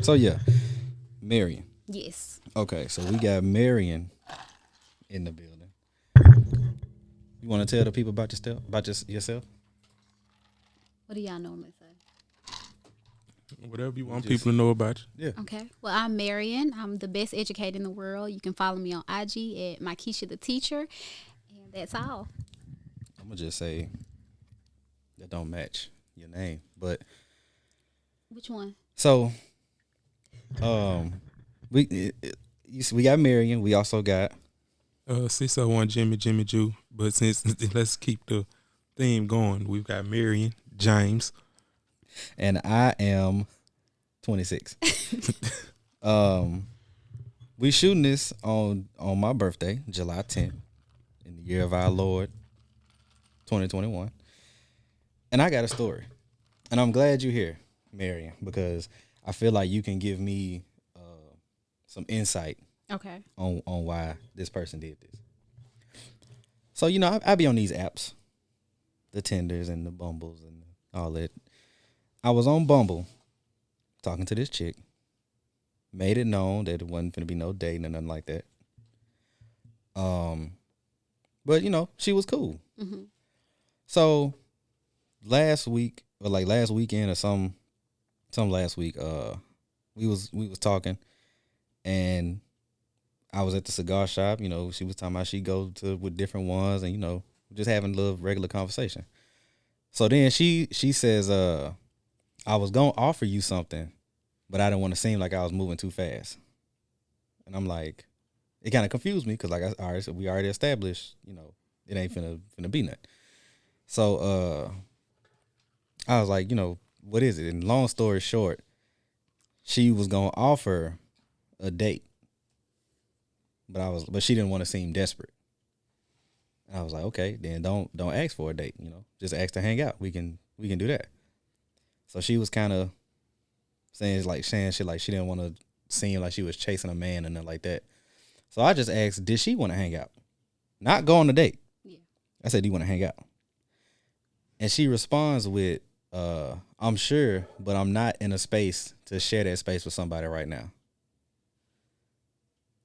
So yeah, Marian. Yes. Okay, so we got Marian in the building. You want to tell the people about yourself? What do y'all normally say? Whatever you want Just- people to know about you. Yeah. Okay. Well, I'm Marian. I'm the best educator in the world. You can follow me on IG at Mykesha the Teacher. And that's all. I'm gonna just say that don't match your name, but Which one? so we got Marian. We also got 601 Jimmy Jew. But since let's keep the theme going, we've got Marian, James. and I am 26. We shooting this on my birthday, July 10th, in the year of our Lord, 2021. And I got a story, and I'm glad you're here, Marian, because I feel like you can give me some insight Okay. on why this person did this. So I be on these apps, the Tinders and the Bumbles and all that. I was on Bumble talking to this chick. Made it known that it wasn't gonna be no dating or nothing like that. But she was cool. Mm-hmm. So last week or like last weekend or some last week, we was talking, and I was at the cigar shop. She was talking about she go to with different ones, and just having a little regular conversation. So then she says, I was gonna offer you something, but I didn't want to seem like I was moving too fast. And I'm like, it kind of confused me because we already established, it ain't finna be nothing. So I was like, what is it? And long story short, she was gonna offer a date, but she didn't want to seem desperate. And I was like, okay, then don't ask for a date, just ask to hang out. We can do that. So she was kind of saying shit like she didn't want to seem like she was chasing a man and nothing like that. So I just asked, did she want to hang out? Not go on a date. Yeah. I said, do you want to hang out? And she responds with, I'm sure, but I'm not in a space to share that space with somebody right now.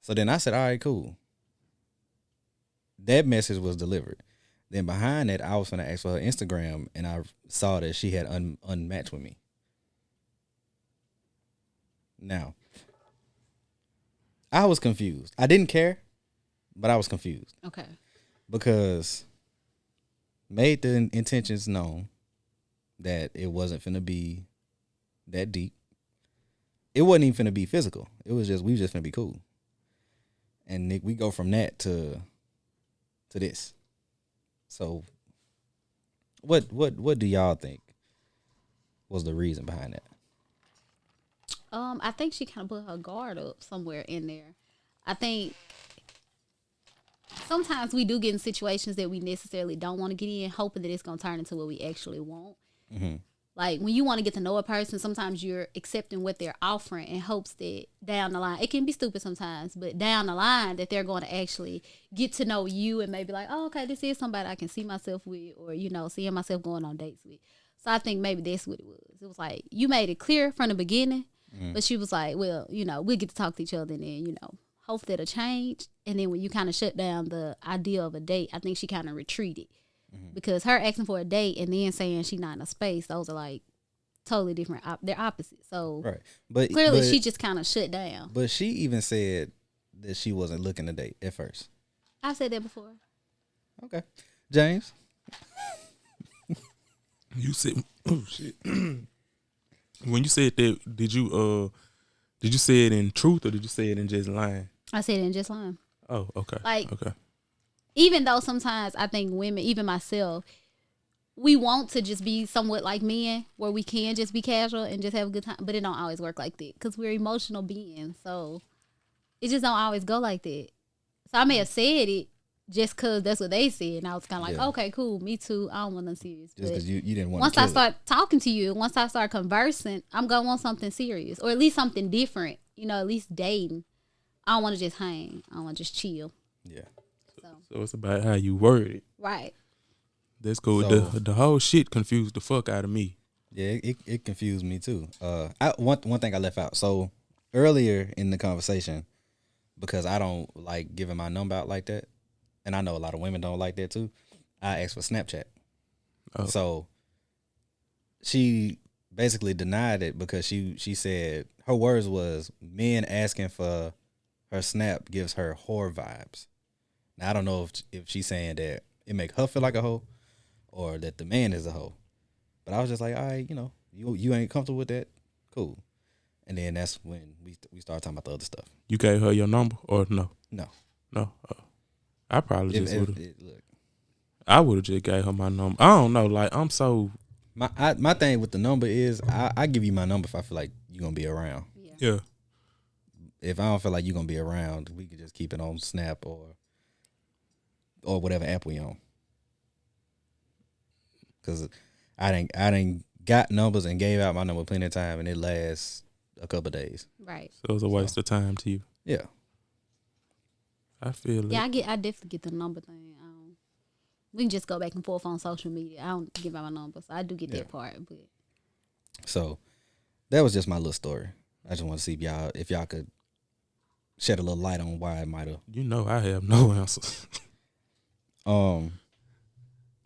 So then I said, all right, cool. That message was delivered. Then behind that, I was going to ask for her Instagram, and I saw that she had unmatched with me. Now, I was confused. I didn't care, but I was confused Okay. because made the intentions known that it wasn't finna be that deep. It wasn't even finna be physical. It was just we was just finna be cool. And Nick, we go from that to this. So, what do y'all think was the reason behind that? I think she kind of put her guard up somewhere in there. I think sometimes we do get in situations that we necessarily don't want to get in, hoping that it's going to turn into what we actually want. Mm-hmm. Like when you want to get to know a person, sometimes you're accepting what they're offering in hopes that down the line, it can be stupid sometimes, but down the line that they're going to actually get to know you and maybe like, oh, okay, this is somebody I can see myself with, or, seeing myself going on dates with. So I think maybe that's what it was. It was like, you made it clear from the beginning, but she was like, well, we'll get to talk to each other and then, hopefully it'll change. And then when you kind of shut down the idea of a date, I think she kind of retreated. Because her asking for a date and then saying she's not in a space, those are like totally different. They're opposite. So Right, but clearly she just kind of shut down. But she even said that she wasn't looking to date at first. I've said that before. Okay, James. You said, oh shit. When you said that, did you say it in truth or did you say it in just lying? I said it in just lying. Oh, okay. Like, okay. Even though sometimes I think women, even myself, we want to just be somewhat like men where we can just be casual and just have a good time, but it don't always work like that because we're emotional beings. So it just don't always go like that. So I may have said it just because that's what they said, and I was kind of like, okay, cool, me too. I don't want nothing serious. Just because you didn't want. Once I start talking to you, once I start conversing, I'm gonna want something serious or at least something different. At least dating. I don't want to just hang. I want to just chill. Yeah. So it's about how you word it. Right. That's cool. So, The whole shit confused the fuck out of me. Yeah, it confused me too. One thing I left out. So earlier in the conversation, because I don't like giving my number out like that, and I know a lot of women don't like that too. I asked for Snapchat. Oh. So she basically denied it because she said her words was men asking for her snap gives her whore vibes. Now I don't know if she's saying that it make her feel like a hoe or that the man is a hoe. But I was just like, all right, you ain't comfortable with that, cool. And then that's when we started talking about the other stuff. You gave her your number or no? No, No. I probably just would have. Look, I would have just gave her my number. I don't know. Like I'm so. my thing with the number is I give you my number if I feel like you're gonna be around. Yeah. If I don't feel like you're gonna be around, we could just keep it on Snap or whatever app we on. Cause I didn't got numbers and gave out my number plenty of time, and it lasts a couple of days. Right. So it was a waste of time to you. Yeah. I feel it. Yeah, I definitely get the number thing. We can just go back and forth on social media. I don't give out my number, so I do get that part. But so that was just my little story. I just want to see if y'all could shed a little light on why it might have. You know, I have no answers. So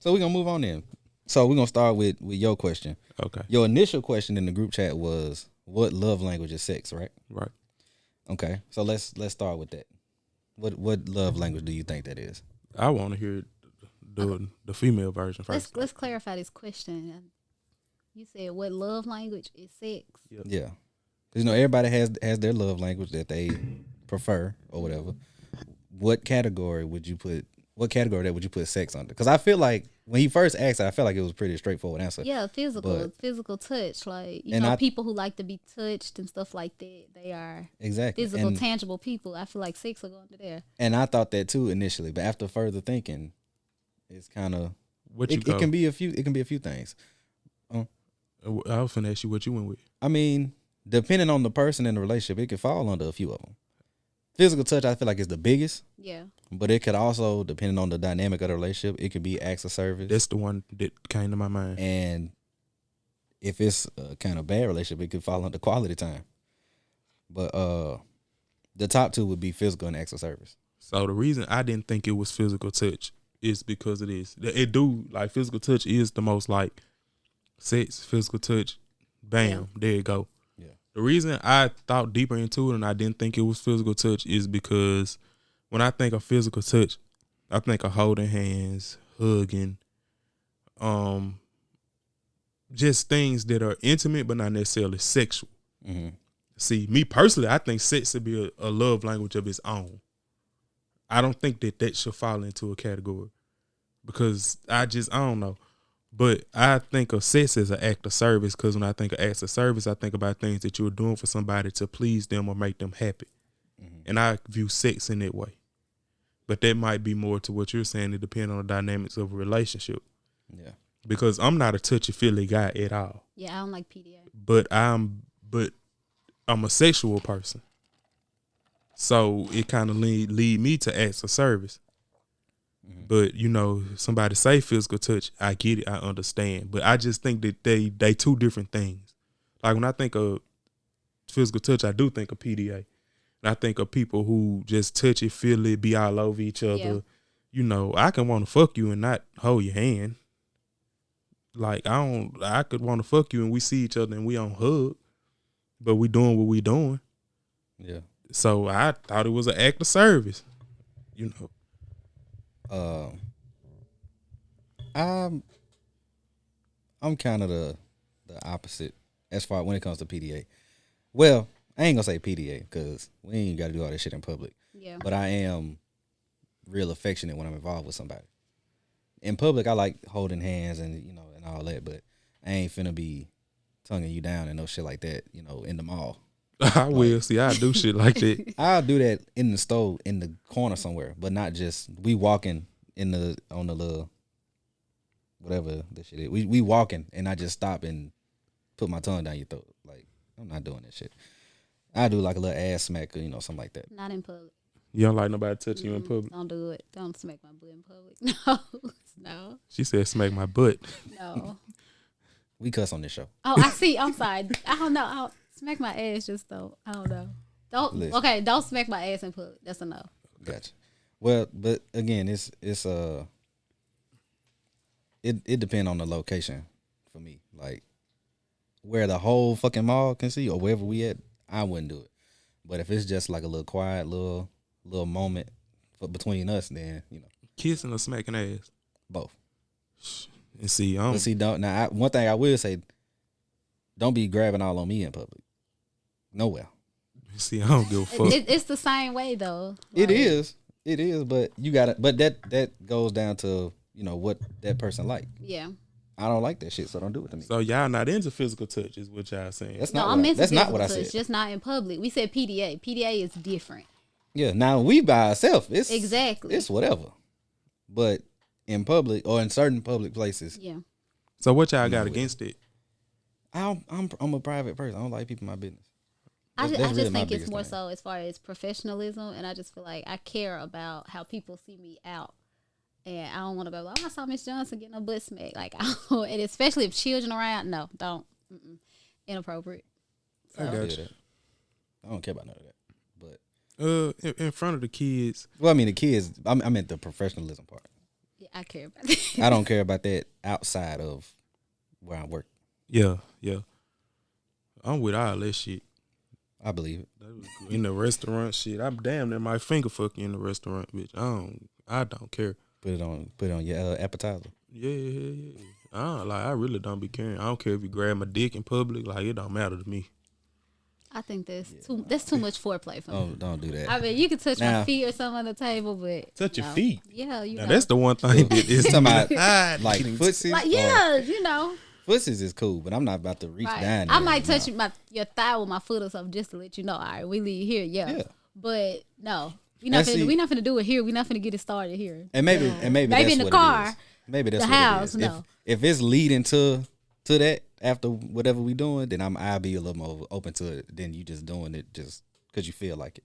we're gonna move on then. So we're gonna start with your question. Okay. Your initial question in the group chat was, what love language is sex, right? Right. Okay. So let's start with that. What love language do you think that is? I want to hear the female version first. let's clarify this question. You said what love language is sex? Yeah. Because everybody has their love language that they prefer or whatever. What category would you put sex under? Because I feel like when he first asked it, I felt like it was a pretty straightforward answer. Yeah, physical touch. Like, people who like to be touched and stuff like that, they are exactly physical, tangible people. I feel like sex will go under there. And I thought that too initially, but after further thinking, it's kind of it can be a few things. I was finna ask you what you went with. I mean, depending on the person in the relationship, it could fall under a few of them. Physical touch, I feel like, is the biggest. Yeah. But it could also, depending on the dynamic of the relationship, it could be acts of service. That's the one that came to my mind. And if it's a kind of bad relationship, it could fall under quality time. But the top two would be physical and acts of service. So the reason I didn't think it was physical touch is because it is. It do, like, physical touch is the most like sex, physical touch, bam, there you go. Yeah. The reason I thought deeper into it and I didn't think it was physical touch is because when I think of physical touch, I think of holding hands, hugging, just things that are intimate but not necessarily sexual. Mm-hmm. See, me personally, I think sex should be a love language of its own. I don't think that should fall into a category because I don't know. But I think of sex as an act of service because when I think of acts of service, I think about things that you're doing for somebody to please them or make them happy. Mm-hmm. And I view sex in that way. But that might be more to what you're saying. It depends on the dynamics of a relationship. Yeah. Because I'm not a touchy-feely guy at all. Yeah, I don't like PDA. But I'm a sexual person. So it kind of lead me to acts of service. Mm-hmm. But, somebody say physical touch, I get it, I understand. But I just think that they two different things. Like when I think of physical touch, I do think of PDA. And I think of people who just touch it, feel it, be all over each other. Yeah. I can want to fuck you and not hold your hand. Like, I could want to fuck you and we see each other and we don't hug. But we doing what we doing. Yeah. So I thought it was an act of service, I'm kind of the opposite as far when it comes to PDA. Well, I ain't gonna say PDA because we ain't got to do all this shit in public. Yeah. But I am real affectionate when I'm involved with somebody. In public, I like holding hands and and all that, but I ain't finna be tonguing you down and no shit like that, in the mall. I will. See, I do shit like that. I'll do that in the store, in the corner somewhere, but not just we walking on the little whatever the shit is. We walking and I just stop and put my tongue down your throat. Like, I'm not doing that shit. I do like a little ass smack or something like that. Not in public. You don't like nobody touching you in public? Don't do it. Don't smack my butt in public. No. She said smack my butt. No. We cuss on this show. Oh, I see. I'm sorry. I don't know. I'll smack my ass just though. I don't know. Don't smack my ass in public. That's a no. Gotcha. Well, but again, it depends on the location for me. Like where the whole fucking mall can see or wherever we at, I wouldn't do it. But if it's just like a little quiet little moment between us, then Kissing or smacking ass? Both. And see, one thing I will say, don't be grabbing all on me in public. Nowhere. See, I don't give a fuck. It's the same way though. It is, but you gotta. But that goes down to what that person like. Yeah. I don't like that shit, so don't do it to me. So y'all not into physical touch, is what y'all saying? That's not what I said. Just not in public. We said PDA. PDA is different. Yeah. Now we by ourselves. It's exactly. It's whatever. But in public or in certain public places. Yeah. So what y'all got against it? I'm a private person. I don't like people in my business. I just think it's more so as far as professionalism, and I just feel like I care about how people see me out, and I don't want to be like, I saw Miss Johnson getting a butt smack, like, and especially if children around, no, don't, inappropriate. So. I got you. I don't care about none of that, but in front of the kids. Well, I mean the kids. I meant the professionalism part. Yeah, I care about that. I don't care about that outside of where I work. Yeah. I'm with all that shit. I believe it. In the restaurant, shit. I'm damn near my finger fuck you in the restaurant, bitch. I don't care. Put it on your appetizer. Yeah. I really don't be caring. I don't care if you grab my dick in public. Like, it don't matter to me. I think that's too much foreplay for me. Don't do that. I mean, you can touch my feet or something on the table, but touch your feet. Yeah, now that's the one thing that is somebody like footsies. Like footsies is cool, but I'm not about to reach down. I might touch your thigh with my foot or something just to let you know. All right, we leave here, yeah. But no, we not finna do it here. We not finna get it started here. And maybe that's in the what car. It is. Maybe that's the what house. It is. No, if it's leading to that after whatever we doing, then I'll be a little more open to it than you just doing it just because you feel like it.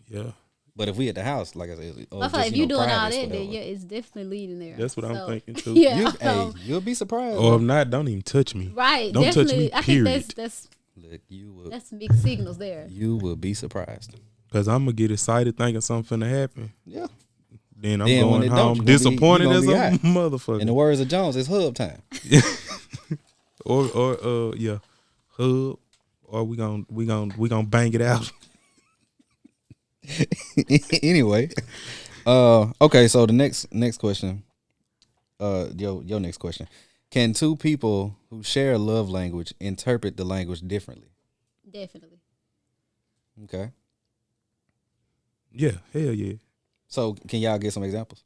Yeah. But if we at the house, like I said, I feel like if you doing all that, then it's definitely leading there. That's what I'm thinking too. Yeah, you'll be surprised. Or if not, don't even touch me. Right, don't definitely. touch me. Period. I think that's look, that's mixed signals there. You will be surprised. Cause I'm gonna get excited thinking something finna happen. Yeah. Then I'm going home disappointed as a motherfucker. In the words of Jones, it's hub time. or hub. Or we gonna bang it out. Anyway, okay. So the next question, your next question: can two people who share a love language interpret the language differently? Definitely. Okay. Yeah, hell yeah. So can y'all get some examples?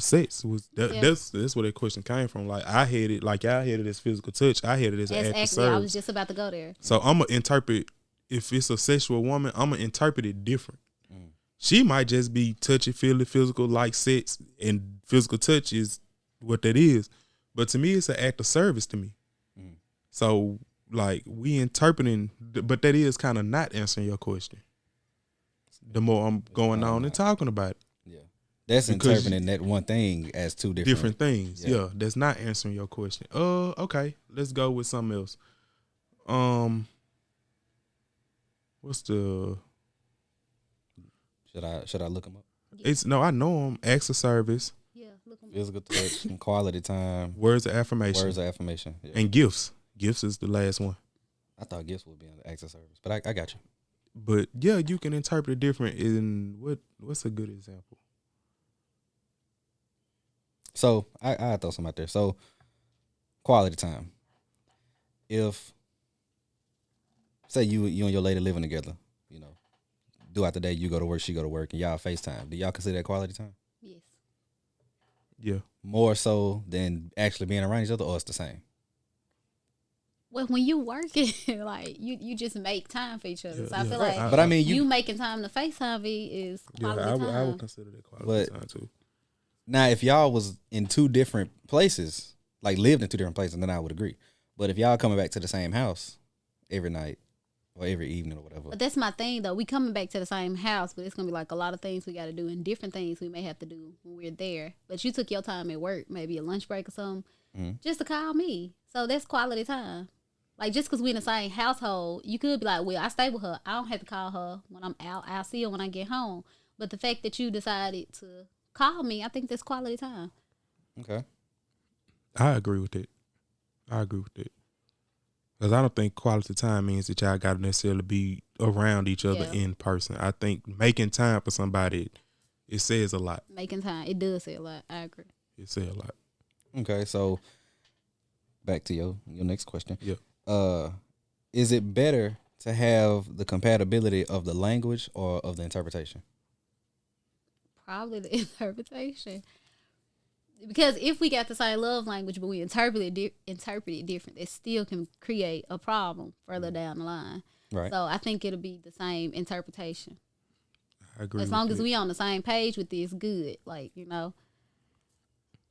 Sex was that's where that question came from. Like I had it, like y'all had it as physical touch. I had it as an act of service. I was just about to go there. So I'm gonna interpret. If it's a sexual woman, I'm gonna interpret it different. She might just be touchy, feely, physical, like sex, and physical touch is what that is. But to me, it's an act of service to me. So, like, we interpreting, but that is kind of not answering your question. The more I'm going on and talking about it. Yeah. That's interpreting that one thing as two different things. Yeah, that's not answering your question. Okay, let's go with something else. What's the? Should I look them up? I know them. Acts of service. Yeah, look them up. Physical touch and quality time. Words of affirmation. Yeah. And gifts. Gifts is the last one. I thought gifts would be on the acts of service, but I got you. But yeah, you can interpret it different. In what's a good example? So I throw some out there. So quality time. If say you and your lady living together, throughout the day you go to work, she go to work, and y'all FaceTime. Do y'all consider that quality time? Yes. Yeah. More so than actually being around each other, or it's the same? Well, when you working, like you just make time for each other. So I feel like, but I mean, you making time to FaceTime is quality time. I would consider that quality time too. Now, if y'all was in two different places, like lived in two different places, then I would agree. But if y'all coming back to the same house every night, or every evening or whatever. But that's my thing, though. We coming back to the same house, but it's gonna be like a lot of things we got to do and different things we may have to do when we're there. But you took your time at work, maybe a lunch break or something, just to call me. So that's quality time. Like, just because we in the same household, you could be like, well, I stay with her. I don't have to call her when I'm out. I'll see her when I get home. But the fact that you decided to call me, I think that's quality time. Okay. I agree with that. Because I don't think quality time means that y'all got to necessarily be around each other in person. I think making time for somebody, it says a lot. Making time, it does say a lot. I agree. It says a lot. Okay, so back to your next question. Yeah. Is it better to have the compatibility of the language or of the interpretation? Probably the interpretation. Because if we got the same love language, but we interpret it different, it still can create a problem further down the line. Right. So I think it'll be the same interpretation. I agree. As long as we on the same page with this, good. Like,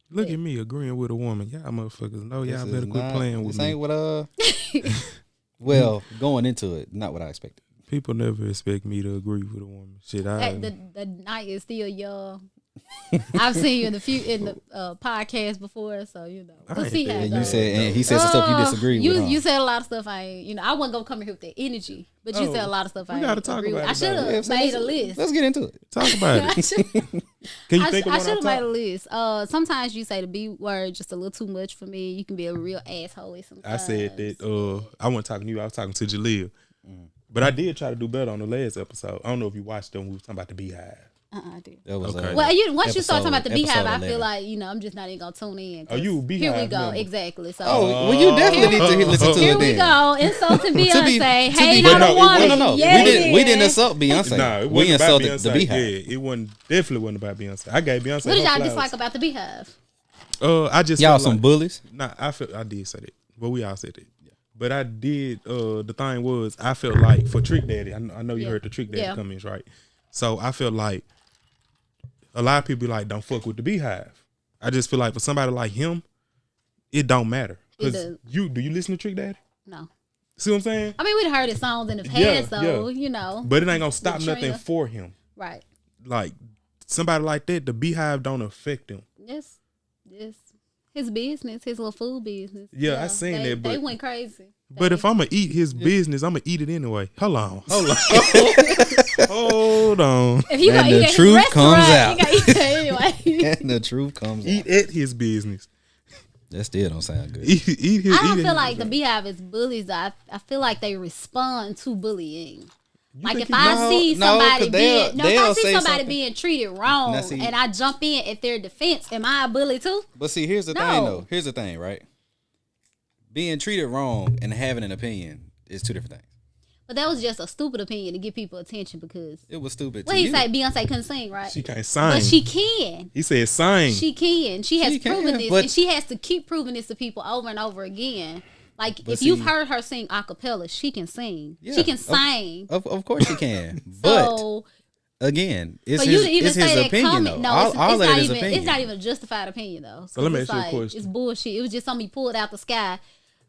Look at me agreeing with a woman. Y'all motherfuckers know y'all better quit playing with this me. ain't what well, going into it, not what I expected. People never expect me to agree with a woman. Shit, the night is still young. I've seen you in the podcast before, so we'll see how it And goes. he said some stuff you disagree with. You said a lot of stuff I ain't. I wasn't gonna come here with that energy, but you said a lot of stuff I ain't agree with. I should have made a list. Let's get into it. Talk about it. Can you think of one? I should have made a list. Sometimes you say the B word just a little too much for me. You can be a real asshole sometimes. I said that. I wasn't talking to you. I was talking to Jaleel. But I did try to do better on the last episode. I don't know if you watched them. We was talking about the Beehive. I did. That was okay. Well, once you start talking about the Beehive, I feel like I'm just not even gonna tune in. Oh, you Beehive? Here we go. Member. Exactly. So. Well, you definitely need to listen to it. Here we then. go. Insulting Beyonce. Hate but on no, a woman. No. Yeah, We didn't insult Beyonce. Nah, it we wasn't about insulted Beyonce. the Beehive. Yeah, it definitely wasn't about Beyonce. I gave Beyonce. What did y'all flowers. dislike about the Beehive? I just Y'all felt some like, bullies. Nah, I did say that, but we all said that. Yeah. But I did. The thing was, I felt like for Trick Daddy, I know you heard the Trick Daddy comments, right? So I felt like a lot of people be like, don't fuck with the Beehive. I just feel like for somebody like him, it don't matter. Because do you listen to Trick Daddy? No. See what I'm saying? I mean, we'd heard his songs in the past, though, But it ain't gonna stop nothing for him. Right. Like somebody like that, the Beehive don't affect him. Yes. His business, his little food business. Yeah, I seen that. But they went crazy. But if I'm gonna eat his business, I'm gonna eat it anyway. Hold on. Hold on. If you and gonna the eat truth at his comes restaurant, out. you gotta eat it anyway. And the truth comes Eat out. at his business. That still don't sound good. Eat his. I don't feel like the Beehive is bullies. I feel like they respond to bullying. Like if I see somebody being treated wrong and I jump in at their defense, am I a bully too? But see, here's the thing though. Here's the thing, right? Being treated wrong and having an opinion is two different things. But that was just a stupid opinion to get people attention because it was stupid. What he say? Beyonce couldn't sing, right? She can't sing, but she can. He said sing. She can. She has proven this, and she has to keep proving this to people over and over again. Like if you've heard her sing a cappella, she can sing. Yeah, she can sing. Of course she can. But again, it's his opinion though. All that is opinion. It's not even a justified opinion though. So let me ask you a question. It's bullshit. It was just something he pulled out the sky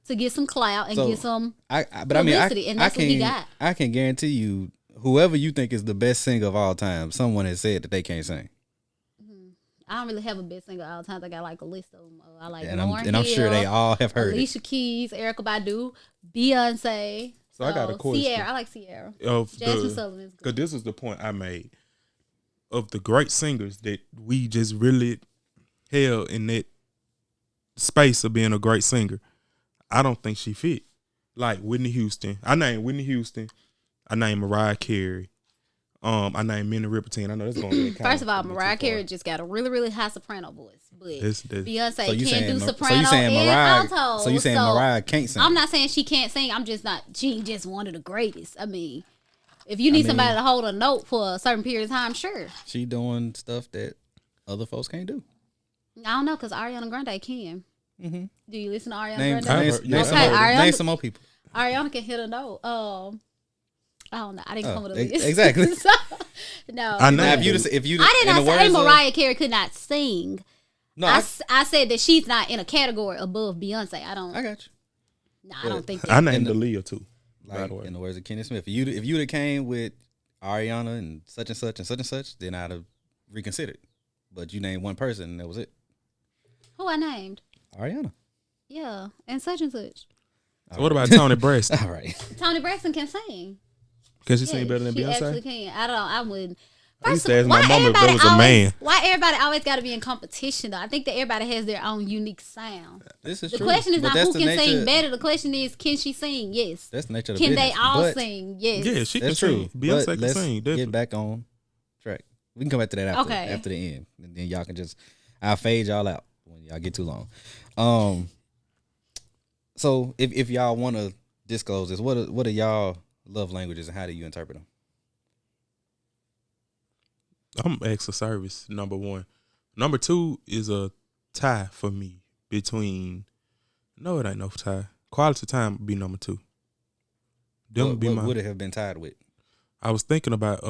to get some clout and get some publicity, and that's what he got. I can guarantee you, whoever you think is the best singer of all time, someone has said that they can't sing. I don't really have a best singer all the time. I got like a list of them. I like Lauryn Hill, I'm sure they all have heard Alicia Keys, Erykah Badu, Beyonce. So I got a question. Sierra, I like Sierra. Jasmine Sullivan is good. Because this is the point I made. Of the great singers that we just really held in that space of being a great singer, I don't think she fit. Like Whitney Houston. I named Whitney Houston. I named Mariah Carey. I named Minnie Riperton. I know that's going to be First of all, Mariah Carey just got a really, really high soprano voice. But Beyonce so can do soprano and alto. So you saying Mariah can't sing? I'm not saying she can't sing. I'm just not. She ain't just one of the greatest. I mean, if you need somebody to hold a note for a certain period of time, sure. She doing stuff that other folks can't do. I don't know, because Ariana Grande can. Mm-hmm. Do you listen to Ariana Grande? Name some more people. Ariana can hit a note. I don't know. I didn't come with a list. Exactly. So, no. I know. I did not say Mariah Carey could not sing. No, I said that she's not in a category above Beyonce. I got you. No, I don't think that. I named Aaliyah too. Like in the words of Kenny Smith, if you'd have came with Ariana and such and such and such and such, then I'd have reconsidered. But you named one person, and that was it. Who I named? Ariana. Yeah, and such and such. So what about Toni Braxton? All right. Toni Braxton can sing. Can she sing better than she Beyonce? Actually can. I wouldn't. I used to ask my mama if there was a man. Why everybody always got to be in competition though? I think that everybody has their own unique sound. This is the true. question is but not who can sing better. The question is, can she sing? Yes. That's the nature of the Can business. they all sing? Yes. Yeah, she can That's sing. true. Beyonce But can let's sing. Definitely. get back on track. We can come back to that after the end, and then y'all can I'll fade y'all out when y'all get too long. So if y'all want to disclose this, what are y'all love languages and how do you interpret them? I'm acts of service, number one. Number two is a tie for me between. No, it ain't no tie. Quality time would be number two. What would it have been tied with? I was thinking about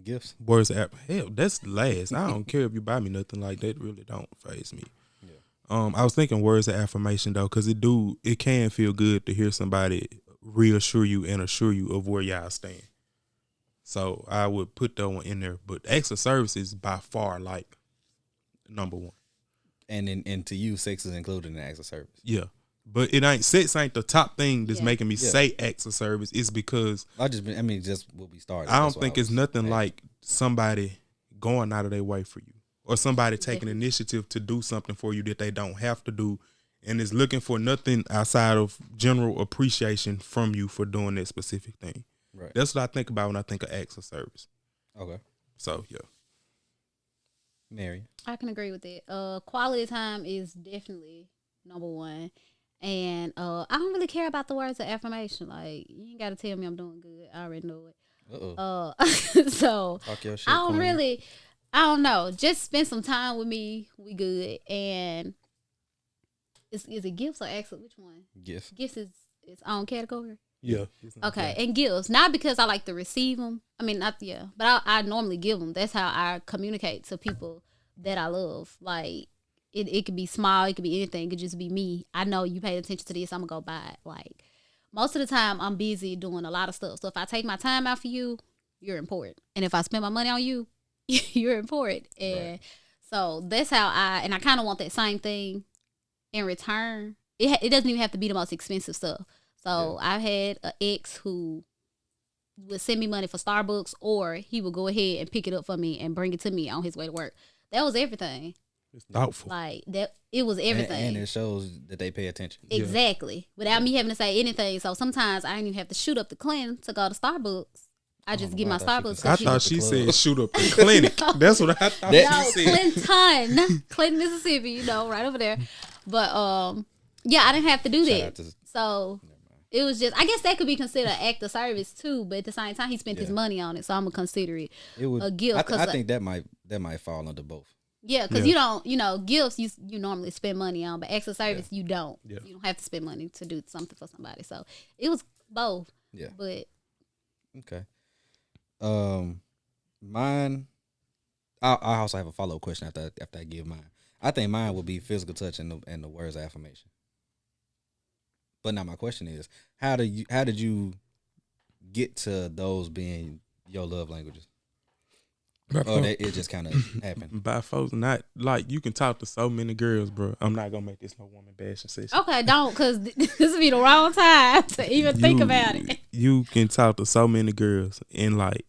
Gifts. words of hell. That's last. I don't care if you buy me nothing like that. Really don't faze me. Yeah. I was thinking words of affirmation though, because it can feel good to hear somebody reassure you and assure you of where y'all stand. So I would put that one in there. But acts of service is by far like number one. And to you, sex is included in the acts of service. Yeah. But sex ain't the top thing that's making me say acts of service. It's because just what we started. I don't think it's nothing like somebody going out of their way for you. Or somebody taking initiative to do something for you that they don't have to do. And is looking for nothing outside of general appreciation from you for doing that specific thing. Right. That's what I think about when I think of acts of service. Okay. So, yeah. Marian. I can agree with that. Quality time is definitely number one. And I don't really care about the words of affirmation. Like, you ain't got to tell me I'm doing good. I already know it. So, talk your shit, I don't know. Just spend some time with me. We good. And is it gifts or acts? Which one? Gifts. Gifts is its own category. Yeah. Okay, and gifts. Not because I like to receive them. I mean, but I normally give them. That's how I communicate to people that I love. Like, it could be small, it could be anything. It could just be me. I know you paid attention to this, I'm going to go buy it. Like, most of the time, I'm busy doing a lot of stuff. So if I take my time out for you, you're important. And if I spend my money on you, you're important. And so that's how I kind of want that same thing in return. It doesn't even have to be the most expensive stuff. So I've had an ex who would send me money for Starbucks, or he would go ahead and pick it up for me and bring it to me on his way to work. That was everything. It's thoughtful. Like that, it was everything. And it shows that they pay attention. Exactly. Without me having to say anything. So sometimes I didn't even have to shoot up the clinic to go to Starbucks. I just get my Starbucks. I thought she said shoot up the clinic. That's what I thought she said. Clinton, Mississippi, right over there. But I didn't have to do that. So it was just, I guess that could be considered an act of service too, but at the same time he spent his money on it, so I'm gonna consider it a gift. I think that might fall under both. Yeah, because you don't, gifts you normally spend money on, but acts of service you don't. Yeah. You don't have to spend money to do something for somebody. So it was both. Yeah. But okay. Mine. I also have a follow-up question after I give mine. I think mine would be physical touch and the words of affirmation. But now my question is, how did you get to those being your love languages? It just kind of happened. By folks, not like you can talk to so many girls, bro. I'm not gonna make this no woman bashing session. Okay, don't, because this would be the wrong time to even think about it. You can talk to so many girls and like.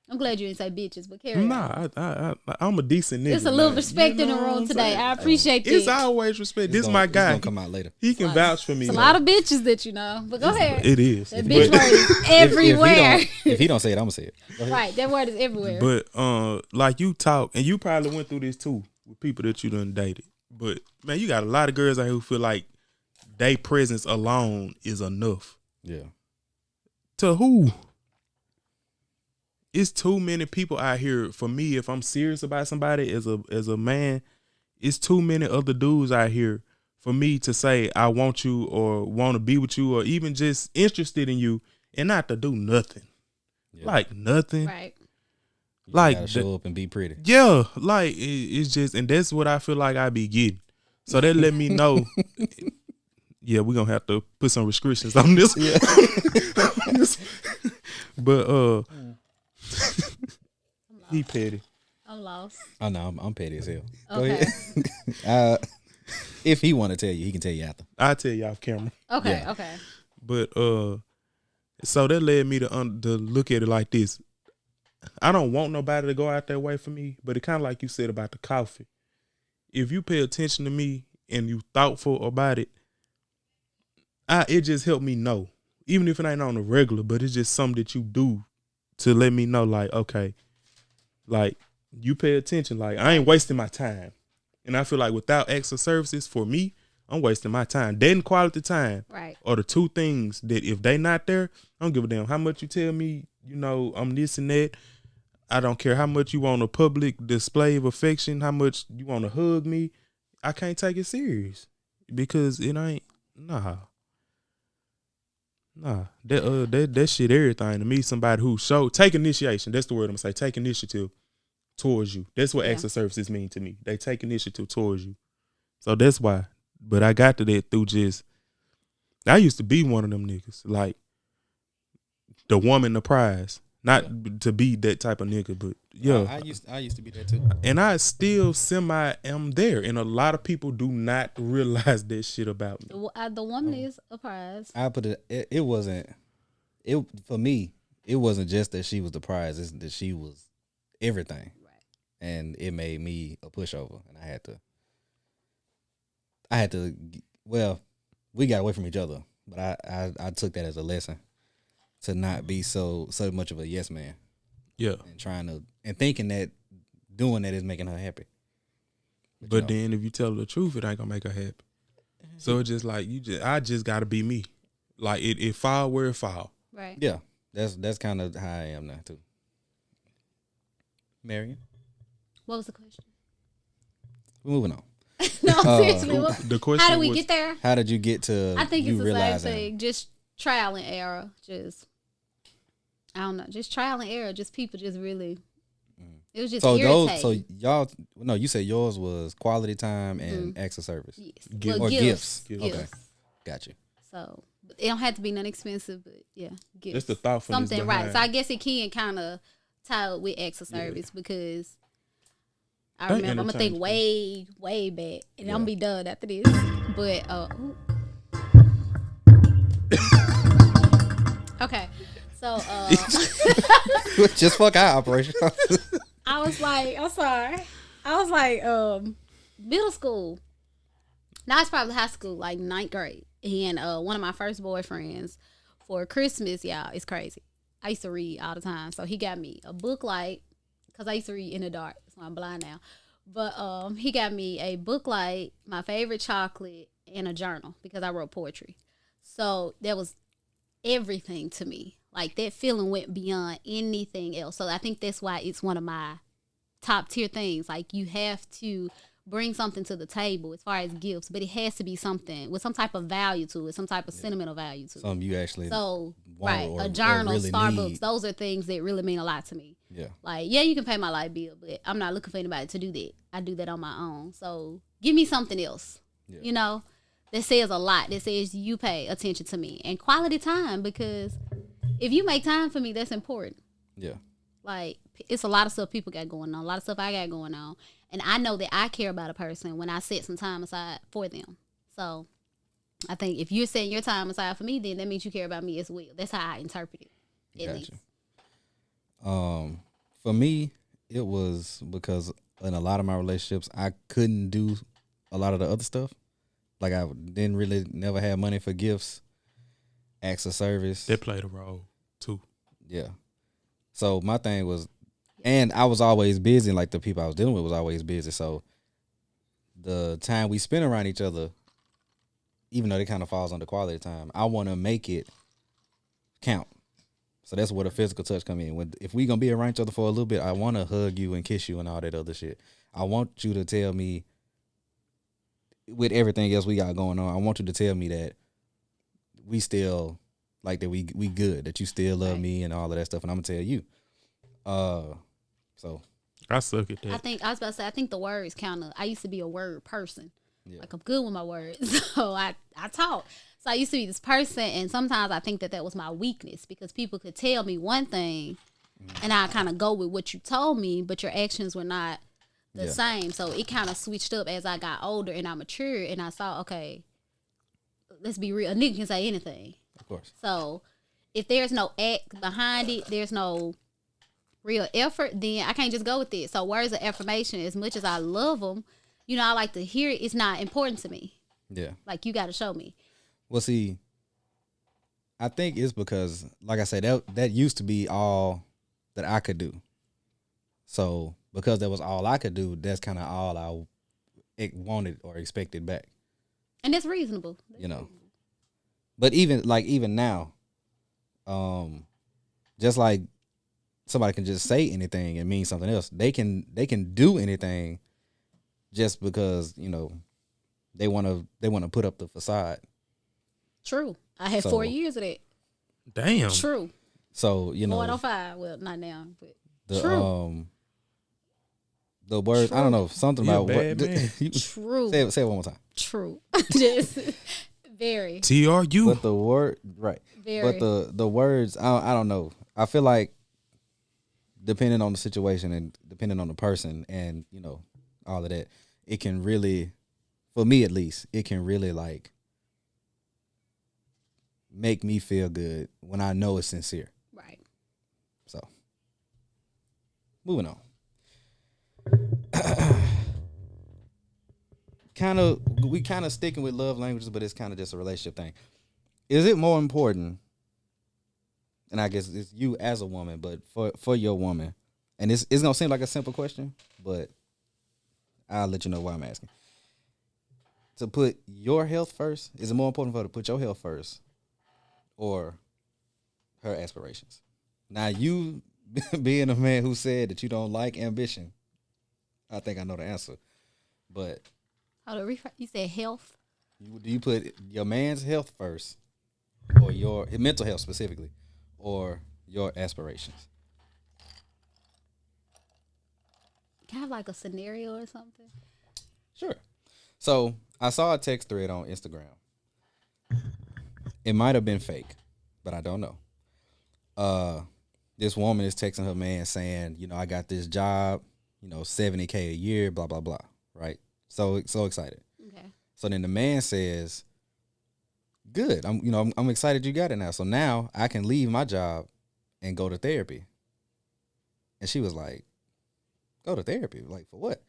I'm glad you didn't say bitches, but carry on. Nah, I'm a decent nigga. There's a little respect in the room today. I appreciate that. It's always respect. This is my guy. It's gonna come out later. He can vouch for me. It's a lot of bitches that you know, but go ahead. It is. That bitch word is everywhere. If he don't say it, I'm gonna say it. Right, that word is everywhere. But like you talk, and you probably went through this too with people that you done dated. But man, you got a lot of girls out here who feel like their presence alone is enough. Yeah. To who? It's too many people out here. For me, if I'm serious about somebody as a man, it's too many other dudes out here for me to say I want you or want to be with you or even just interested in you and not to do nothing. Yeah. Like nothing. Right. You like show up and be pretty. Yeah. Like it's just, and that's what I feel like I be getting. So that let me know yeah, we're gonna have to put some restrictions on this. Yeah. But he petty. I'm lost. Oh no, I'm petty as hell. Go Okay. ahead. If he want to tell you, he can tell you after. I'll tell you off camera. Okay. Yeah. Okay. But so that led me to look at it like this. I don't want nobody to go out that way for me, but it kind of like you said about the coffee. If you pay attention to me and you thoughtful about it, it just helped me know. Even if it ain't on the regular, but it's just something that you do to let me know, like, okay, like, you pay attention. Like, I ain't wasting my time. And I feel like without extra services, for me, I'm wasting my time. Dead and quality time are the two things that if they not there, I don't give a damn how much you tell me, you know, I'm this and that. I don't care how much you want a public display of affection, how much you want to hug me. I can't take it serious because it ain't, nah. That shit everything to me. Somebody who take initiation. That's the word I'm gonna say. Take initiative towards you. That's what extra services mean to me. They take initiative towards you. So that's why. But I got to that through just, I used to be one of them niggas. Like, the woman, the prize. Not to be that type of nigga, but yeah. I used to be that too. And I still semi am there. And a lot of people do not realize that shit about me. The woman is a prize. I put it wasn't, for me, it wasn't just that she was the prize, it's that she was everything. Right. And it made me a pushover. And I had to, well, we got away from each other, but I took that as a lesson to not be so much of a yes man. Yeah. And thinking that doing that is making her happy. But then if you tell her the truth, it ain't gonna make her happy. So it's just like I just gotta be me. Like it fall where it fall. Right. Yeah. That's kind of how I am now too. Marian? What was the question? We're moving on. No, seriously. The question how did we get there? How did you get to I think you it's the same realizing? thing. Just trial and error. Just, I don't know. Just trial and error. Just people just really, it was just irritating. You said yours was quality time and acts of service. Yes. Gifts. Gifts. Okay. Got you. So, it don't have to be nothing expensive, but yeah, gifts. That's the thoughtfulness something behind. right. So I guess it can kind of tie with acts of service because I remember I'm gonna think way back, and I'm gonna be done after this. But okay, so just fuck our operation. I was like, I'm sorry. I was like, middle school. Now it's probably high school, like 9th grade. And one of my first boyfriends for Christmas, y'all, it's crazy. I used to read all the time. So he got me a book light, because I used to read in the dark. So I'm blind now. But he got me a book light, my favorite chocolate, and a journal because I wrote poetry. So that was everything to me. Like, that feeling went beyond anything else. So I think that's why it's one of my top tier things. Like, you have to bring something to the table as far as gifts, but it has to be something with some type of value to it, some type of sentimental value to it. Something you actually want or, a journal, really Starbucks, need. those are things that really mean a lot to me. Yeah. Like, yeah, you can pay my light bill, but I'm not looking for anybody to do that. I do that on my own. So give me something else, you know, that says a lot, that says you pay attention to me, and quality time, because if you make time for me, that's important. Yeah. Like, it's a lot of stuff people got going on, a lot of stuff I got going on. And I know that I care about a person when I set some time aside for them. So I think if you're setting your time aside for me, then that means you care about me as well. That's how I interpret it, at least. For me, it was because in a lot of my relationships, I couldn't do a lot of the other stuff. Like, I didn't really never have money for gifts, acts of service. That played a role too. Yeah. So my thing was, and I was always busy, and like the people I was dealing with was always busy. So the time we spent around each other, even though it kind of falls under quality time, I want to make it count. So that's where the physical touch come in. If we gonna be around each other for a little bit, I want to hug you and kiss you and all that other shit. I want you to tell me, with everything else we got going on, I want you to tell me that we still, like, that we good, that you still love me and all of that stuff. And I'm gonna tell you. So I suck at that. I was about to say, I think the words count. I used to be a word person. Yeah. Like, I'm good with my words. So I talk. So I used to be this person, and sometimes I think that was my weakness because people could tell me one thing, and I kind of go with what you told me, but your actions were not the same. So it kind of switched up as I got older and I matured, and I saw, okay, let's be real. A nigga can say anything. Of course. So if there's no act behind it, there's no real effort, then I can't just go with it. So words of affirmation, as much as I love them, you know, I like to hear it. It's not important to me. Yeah. Like, you got to show me. Well, see, I think it's because, like I said, that used to be all that I could do. So because that was all I could do, that's kind of all I wanted or expected back. And that's reasonable. You know. But even now, just like somebody can just say anything and mean something else, they can do anything just because, you know, they want to put up the facade. True. I had 4 years of that. Damn. True. So, you know, 405. Well, not now, but the true. The words, True. I don't know, something You a about bad what. man. True. Say it one more time. True. Just very. TRU. But the word, right? Very. But the words, I don't know. I feel like depending on the situation and depending on the person, and you know, all of that, it can really, for me at least, it can really like make me feel good when I know it's sincere. Right. So, moving on. We kind of sticking with love languages, but it's kind of just a relationship thing. Is it more important? And I guess it's you as a woman, but for your woman, and it's gonna seem like a simple question, but I'll let you know why I'm asking. To put your health first, is it more important for her to put your health first, or her aspirations? Now, you being a man who said that you don't like ambition, I think I know the answer. But You said health? do you put your man's health first, or your mental health specifically, or your aspirations? Can I have like a scenario or something? Sure. So I saw a text thread on Instagram. It might have been fake, but I don't know. This woman is texting her man saying, you know, I got this job, you know, $70K a year, blah, blah, blah. Right? So excited. Okay. So then the man says, good. I'm excited you got it now. So now I can leave my job and go to therapy. And she was like, go to therapy? Like, for what?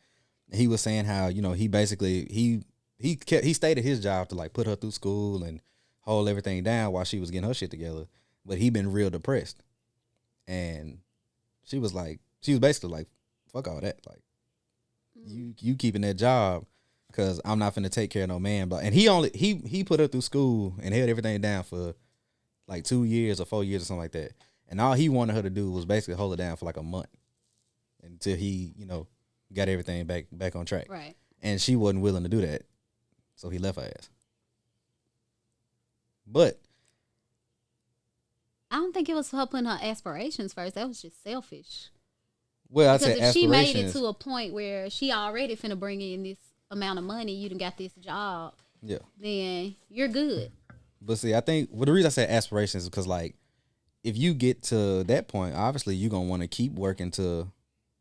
And he was saying how, you know, he basically, he stayed at his job to like put her through school and hold everything down while she was getting her shit together. But he been real depressed. And she was basically like, fuck all that. Like, you keeping that job because I'm not finna take care of no man. But and he put her through school and held everything down for like 2 years or 4 years or something like that. And all he wanted her to do was basically hold it down for like a month until he, you know, got everything back on track. Right. And she wasn't willing to do that. So he left her ass. But I don't think it was her putting her aspirations first. That was just selfish. well, I'd Because say if she made it aspirations. to a point where she already finna bring in this amount of money, you done got this job, Yeah. then you're good. But see, I think the reason I say aspirations is because like if you get to that point, obviously you're gonna want to keep working to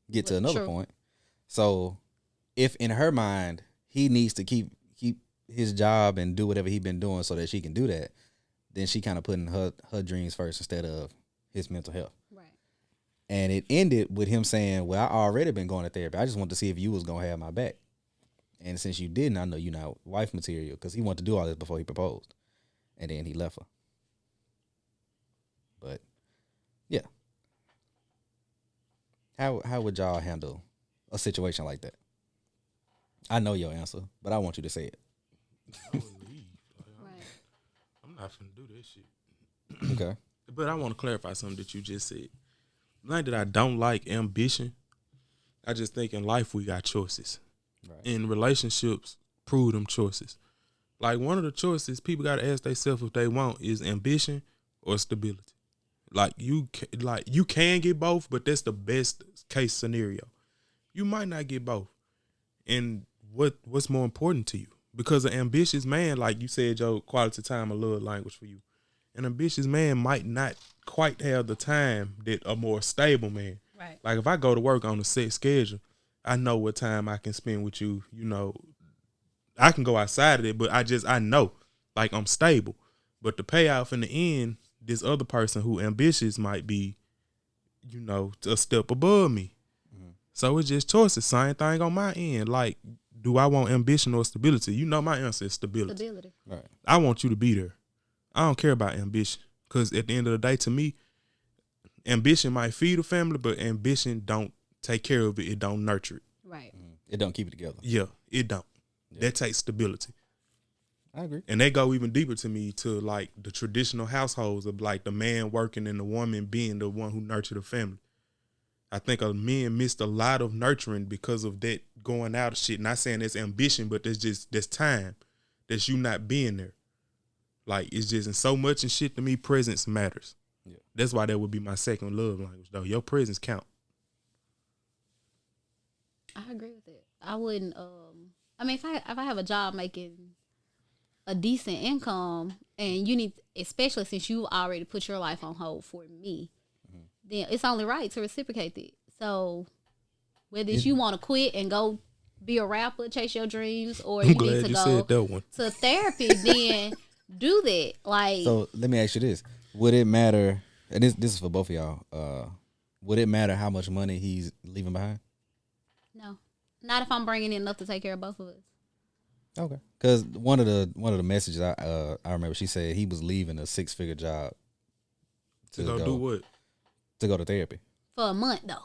get to another True. point. So if in her mind he needs to keep his job and do whatever he's been doing so that she can do that, then she kind of putting her dreams first instead of his mental health. Right. And it ended with him saying, well, I already been going to therapy. I just wanted to see if you was going to have my back. And since you didn't, I know you're not wife material, because he wanted to do all this before he proposed. And then he left her. But, yeah. How would y'all handle a situation like that? I know your answer, but I want you to say it. I would leave. Right. I'm not finna do that shit. Okay. But I want to clarify something that you just said. Not that I don't like ambition. I just think in life we got choices. Right. In relationships, prove them choices. Like one of the choices people got to ask themselves if they want is ambition or stability. Like you can get both, but that's the best case scenario. You might not get both. And what's more important to you? Because an ambitious man, like you said, your quality time, a love language for you. An ambitious man might not quite have the time that a more stable man. Right. Like if I go to work on a set schedule, I know what time I can spend with you. You know, I can go outside of it, but I know, like I'm stable. But the payoff in the end, this other person who ambitious might be, you know, a step above me. Mm-hmm. So it's just choices. Same thing on my end. Like, do I want ambition or stability? You know my answer is stability. Stability. Right. I want you to be there. I don't care about ambition. Because at the end of the day, to me, ambition might feed a family, but ambition don't take care of it. It don't nurture it. Right. It don't keep it together. Yeah, it don't. Yeah. That takes stability. I agree. And they go even deeper to me to like the traditional households of like the man working and the woman being the one who nurtured the family. I think men missed a lot of nurturing because of that going out of shit. Not saying that's ambition, but that's time. That's you not being there. Like, it's just in so much and shit to me, presence matters. Yeah. That's why that would be my second love language, though. Your presence count. I agree with it. I wouldn't, I mean, if I have a job making a decent income and you need, especially since you already put your life on hold for me, then it's only right to reciprocate it. So whether it's you want to quit and go be a rapper, chase your dreams, or you need to go to therapy, then do that. Like, so let me ask you this: would it matter? And this is for both of y'all. Would it matter how much money he's leaving behind? No, not if I'm bringing in enough to take care of both of us. Okay, because one of the messages I remember, she said he was leaving a 6-figure job to go do what? To go to therapy for a month though.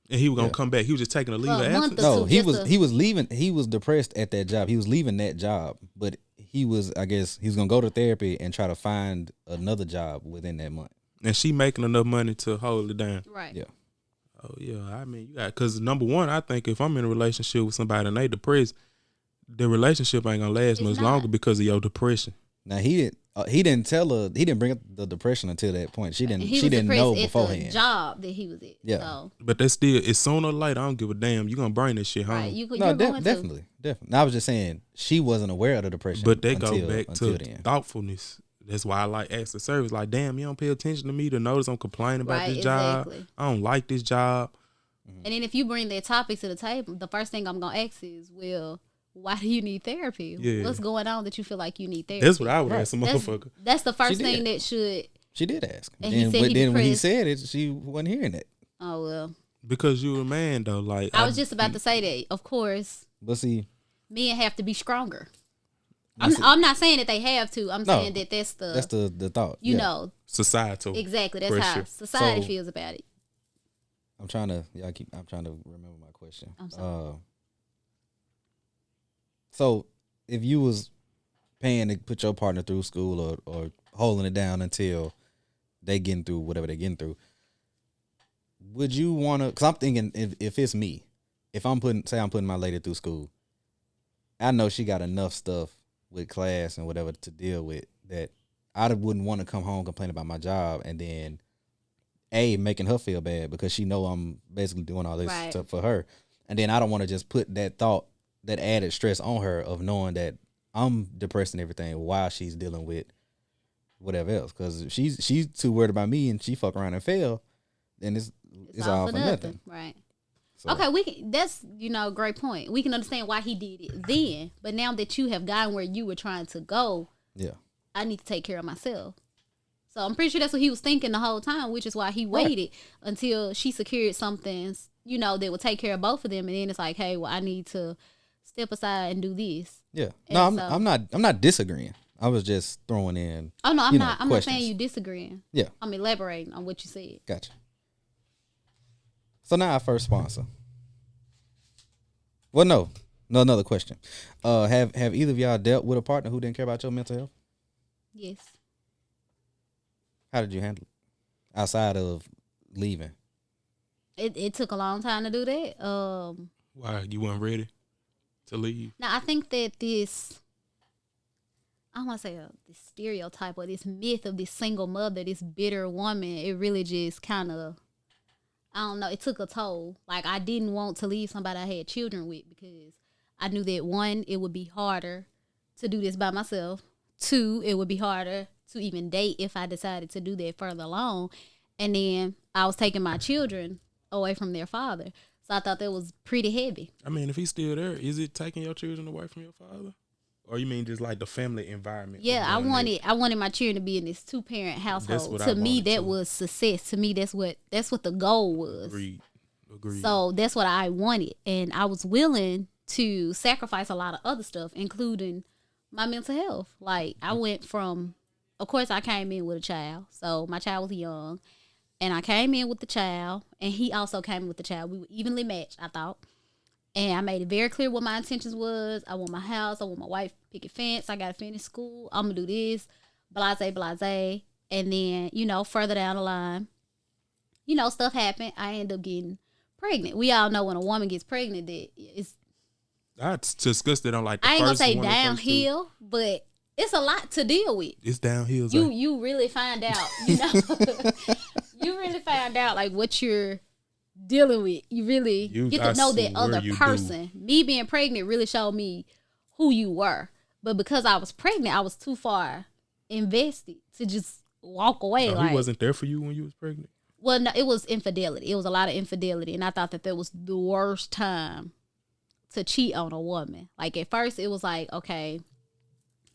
And he was gonna come back. He was just taking a leave of absence. No, he was leaving. He was depressed at that job. He was leaving that job, but he was, I guess, he was gonna go to therapy and try to find another job within that month. And she making enough money to hold it down. Right. Yeah. Oh yeah. I mean, you got, because number one, I think if I'm in a relationship with somebody and they depressed, the relationship ain't gonna last much longer because of your depression. Now he didn't tell her. He didn't bring up the depression until that point. She didn't know beforehand. The job that he was at. Yeah. So. But that's still, it's sooner or later. I don't give a damn. You gonna bring this shit home. Right. Definitely. I was just saying she wasn't aware of the depression. But they go back to thoughtfulness. That's why I like extra service. Like, damn, you don't pay attention to me to notice I'm complaining about this job. I don't like this job. And then if you bring that topic to the table, the first thing I'm gonna ask is, well, why do you need therapy? Yeah. What's going on that you feel like you need therapy? That's what I would ask a motherfucker. That's the first thing that should. She did ask. And he said then when he said it, she wasn't hearing it. Oh, well. Because you're a man, though. Like, I was just about to say that. Of course. But see, men have to be stronger. I'm not saying that they have to. I'm saying that that's the thought. You know. Societal. Exactly. That's how society feels about it. I'm trying to remember my question. I'm sorry. So if you was paying to put your partner through school or holding it down until they getting through whatever they getting through, would you want to? Because I'm thinking if it's me, if I'm putting my lady through school, I know she got enough stuff with class and whatever to deal with that I wouldn't want to come home complain about my job and then making her feel bad because she know I'm basically doing all this stuff for her, and then I don't want to just put that added stress on her of knowing that I'm depressed and everything while she's dealing with whatever else. Because if she's too worried about me and she fuck around and fail, then it's all for nothing. Right. So. Okay, that's great point. We can understand why he did it then, but now that you have gotten where you were trying to go, I need to take care of myself. So I'm pretty sure that's what he was thinking the whole time, which is why he waited until she secured something, that would take care of both of them, and then it's like, hey, well, I need to step aside and do this. Yeah. No, I'm not disagreeing. I was just throwing in. Oh no, I'm not saying you disagreeing. Yeah. I'm elaborating on what you said. Gotcha. So now our first sponsor. Well, no, another question. Have either of y'all dealt with a partner who didn't care about your mental health? Yes. How did you handle it? Outside of leaving. It took a long time to do that. Why? You weren't ready to leave? Now, I think that this, I don't want to say this stereotype or this myth of this single mother, this bitter woman, it really just kind of, I don't know, it took a toll. Like, I didn't want to leave somebody I had children with because I knew that, one, it would be harder to do this by myself. 2, it would be harder to even date if I decided to do that further along. And then I was taking my children away from their father. So I thought that was pretty heavy. I mean, if he's still there, is it taking your children away from your father? Or you mean just like the family environment? Yeah, I wanted my children to be in this 2-parent household. To me, that was success. To me, that's what the goal was. Agreed. So that's what I wanted. And I was willing to sacrifice a lot of other stuff, including my mental health. Like, I went from, of course, I came in with a child. So my child was young. And I came in with the child. And he also came in with the child. We were evenly matched, I thought. And I made it very clear what my intentions was. I want my house. I want my wife picket fence. I got to finish school. I'm going to do this. Blase. And then, further down the line, stuff happened. I end up getting pregnant. We all know when a woman gets pregnant that it's... I discussed it on like the I ain't first going to say one, downhill, but it's a lot to deal with. It's downhill. You really find out, you really find out like what you're dealing with. You really get to know that other person. Me being pregnant really showed me who you were. But because I was pregnant, I was too far invested to just walk away. No, he wasn't there for you when you was pregnant? Well, no, it was infidelity. It was a lot of infidelity. And I thought that was the worst time to cheat on a woman. Like, at first, it was like, okay,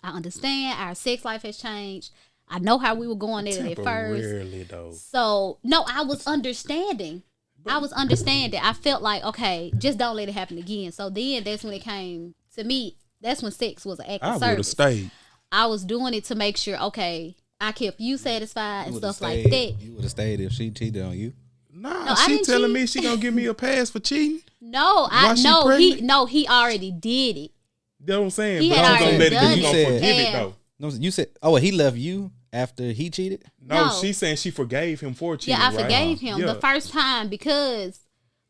I understand. Our sex life has changed. I know how we were going at it at first. Though. So, no, I was understanding. I felt like, okay, just don't let it happen again. So then that's when it came to me. That's when sex was an act of service. I would have stayed. I was doing it to make sure, okay, I kept you satisfied and stuff like that. You would have stayed if she cheated on you. No, she telling me she gonna give me a pass for cheating. No, he already did it. That's what I'm saying. But I'm gonna let it. You gonna forgive it though. No, you said, he left you after he cheated? No, she's saying she forgave him for cheating. Yeah, I forgave him the first time because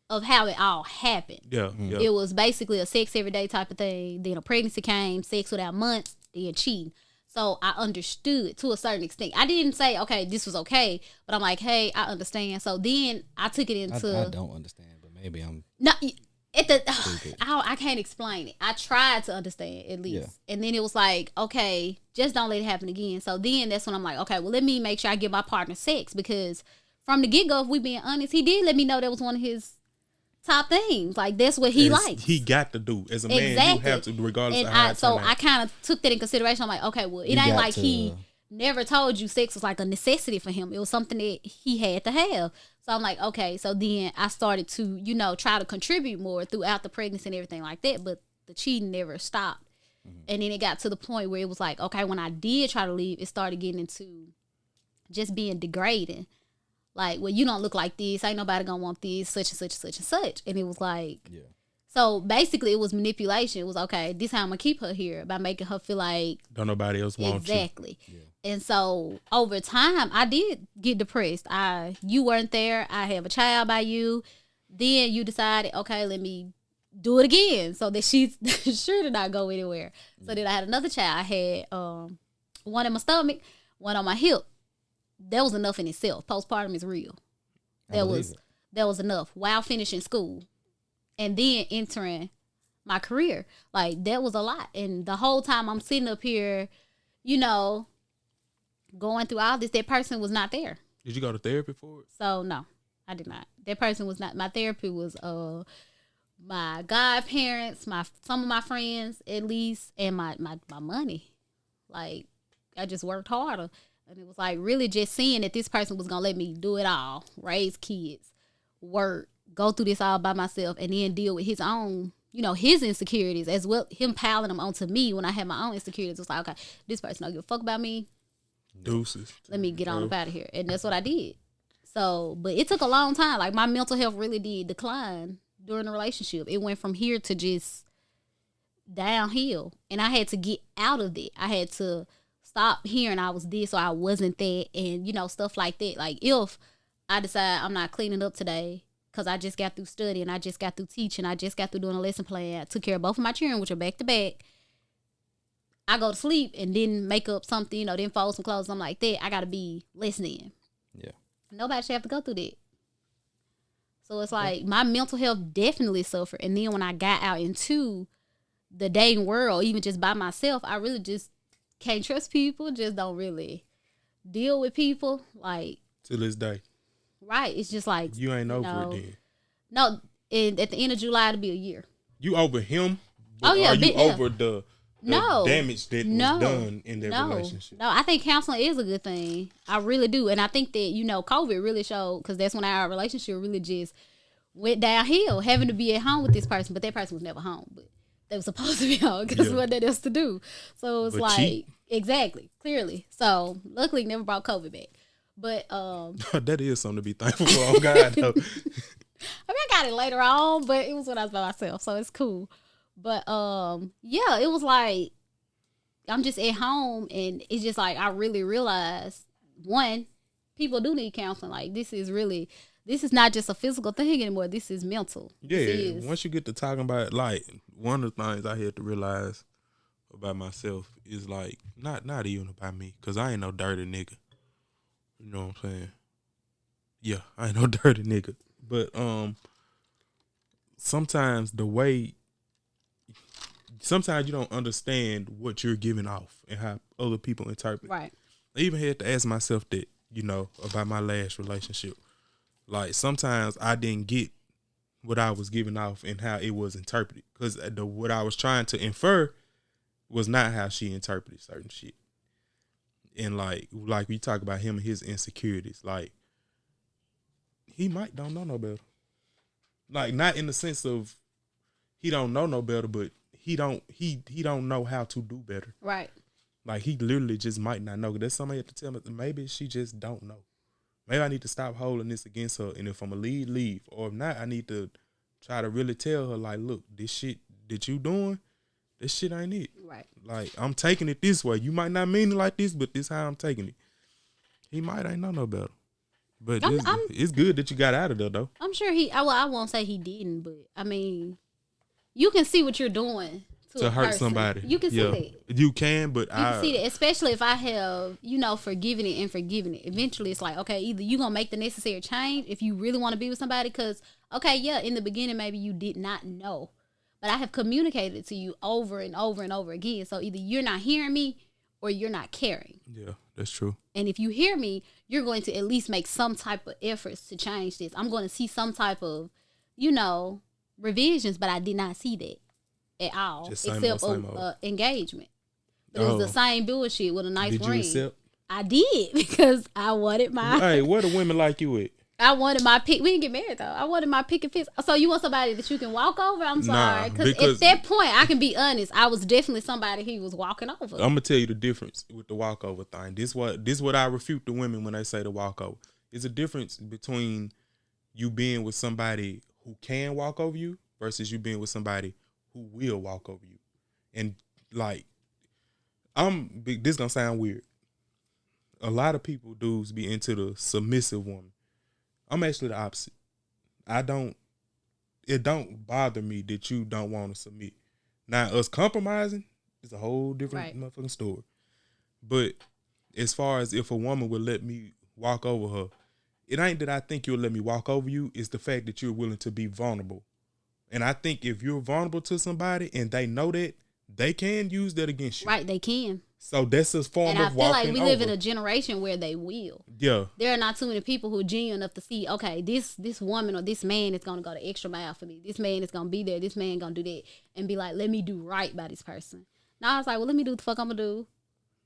of how it all happened. Yeah. It was basically a sex every day type of thing. Then a pregnancy came, sex without months, then cheating. So I understood to a certain extent. I didn't say, okay, this was okay, but I'm like, hey, I understand. So then I took it into... I don't understand, but maybe I'm... No, I can't explain it. I tried to understand at least. Yeah. And then it was like, okay, just don't let it happen again. So then that's when I'm like, okay, well, let me make sure I give my partner sex, because from the get-go, if we being honest, he did let me know that was one of his top things. Like, that's what he likes. He got to do. As a man, you have to, regardless of how so I kind of took that in consideration. I'm like, okay, well, it ain't like he never told you sex was like a necessity for him. It was something that he had to have. So I'm like, okay. So then I started to, try to contribute more throughout the pregnancy and everything like that. But the cheating never stopped. Mm-hmm. And then it got to the point where it was like, okay, when I did try to leave, it started getting into just being degrading. Like, well, you don't look like this. Ain't nobody gonna want this, such and such and such and such. And it was like, So basically, it was manipulation. It was, okay, this how I'm gonna keep her here, by making her feel like don't nobody else want you. Exactly. Yeah. And so over time, I did get depressed. You weren't there. I have a child by you. Then you decided, okay, let me do it again, so that she's sure to not go anywhere. So then I had another child. I had one in my stomach, one on my hip. That was enough in itself. Postpartum is real. That was enough while finishing school and then entering my career. Like, that was a lot. And the whole time I'm sitting up here, going through all this, that person was not there. Did you go to therapy for it? So, no, I did not. That person was not. My therapy was my godparents, some of my friends at least, and my money. Like, I just worked harder. And it was like really just seeing that this person was going to let me do it all, raise kids, work, go through this all by myself, and then deal with his own, his insecurities as well, him piling them onto me when I had my own insecurities. It was like, okay, this person don't give a fuck about me. Deuces. Let me get on up out of here. And that's what I did. So, but it took a long time. Like, my mental health really did decline during the relationship. It went from here to just downhill. And I had to get out of it. I had to stop hearing I was this or I wasn't that, and stuff like that. Like, if I decide I'm not cleaning up today because I just got through studying, I just got through teaching, I just got through doing a lesson plan, I took care of both of my children, which are back to back, I go to sleep and then make up something, then fold some clothes, something like that, I gotta be listening. Yeah. Nobody should have to go through that. So it's like my mental health definitely suffered. And then when I got out into the dating world, even just by myself, I really just can't trust people. Just don't really deal with people. Like, to this day. Right. It's just like, you ain't over it then. No, at the end of July, it'll be a year. You over him? But are you over the damage that was done in their relationship? No, I think counseling is a good thing. I really do. And I think that, COVID really showed, because that's when our relationship really just went downhill, having to be at home with this person. But that person was never home. But they were supposed to be home because there wasn't nothing else to do. So it's like, exactly, clearly. So luckily, never brought COVID back. But that is something to be thankful for. Oh God, though. I got it later on, but it was when I was by myself, so it's cool. But it was like I'm just at home, and it's just like I really realized, one, people do need counseling. Like this is not just a physical thing anymore. This is mental. Yeah, once you get to talking about it, like one of the things I had to realize about myself is like not even about me, because I ain't no dirty nigga. You know what I'm saying? Yeah, I ain't no dirty nigga. But sometimes you don't understand what you're giving off and how other people interpret. Right. I even had to ask myself that, about my last relationship. Like sometimes I didn't get what I was giving off and how it was interpreted, because what I was trying to infer was not how she interpreted certain shit. And like we talk about him and his insecurities, like he might don't know no better. Like not in the sense of he don't know no better, but he don't know how to do better. Right. Like he literally just might not know. That's something I have to tell me. Maybe she just don't know. Maybe I need to stop holding this against her, and if I'm gonna leave. Or if not, I need to try to really tell her, like, look, this shit that you doing, this shit ain't it. Right. Like, I'm taking it this way. You might not mean it like this, but this how I'm taking it. He might ain't know no better. But it's good that you got out of there, though. I'm sure I won't say he didn't, but, I mean, you can see what you're doing to hurt person. Somebody. You can see that. You can, but you can see that, especially if I have, forgiven it and forgiven it. Eventually, it's like, okay, either you going to make the necessary change if you really want to be with somebody, because, okay, yeah, in the beginning, maybe you did not know. But I have communicated it to you over and over and over again. So either you're not hearing me or you're not caring. Yeah, that's true. And if you hear me, you're going to at least make some type of efforts to change this. I'm going to see some type of, revisions, but I did not see that at all. Just except engagement. But it was the same bullshit with a nice ring. Did you accept? I did, because I wanted my... Hey, where the women like you at? I wanted my pick. We didn't get married, though. I wanted my pick and fix. So you want somebody that you can walk over? I'm sorry. Because at that point, I can be honest. I was definitely somebody he was walking over. I'm going to tell you the difference with the walkover thing. This what I refute the women when they say the walkover. There's a difference between you being with somebody who can walk over you versus you being with somebody who will walk over you. And, like, this going to sound weird. A lot of people, dudes, be into the submissive woman. I'm actually the opposite. It don't bother me that you don't want to submit. Now, us compromising is a whole different motherfucking story. But as far as if a woman would let me walk over her, it ain't that I think you'll let me walk over you. It's the fact that you're willing to be vulnerable. And I think if you're vulnerable to somebody and they know that, they can use that against you. Right, they can. So that's a form of walking over. And I feel like we live in a generation where they will. Yeah. There are not too many people who are genuine enough to see, okay, this woman or this man is going to go the extra mile for me. This man is going to be there. This man going to do that. And be like, let me do right by this person. Now I was like, well, let me do what the fuck I'm going to do.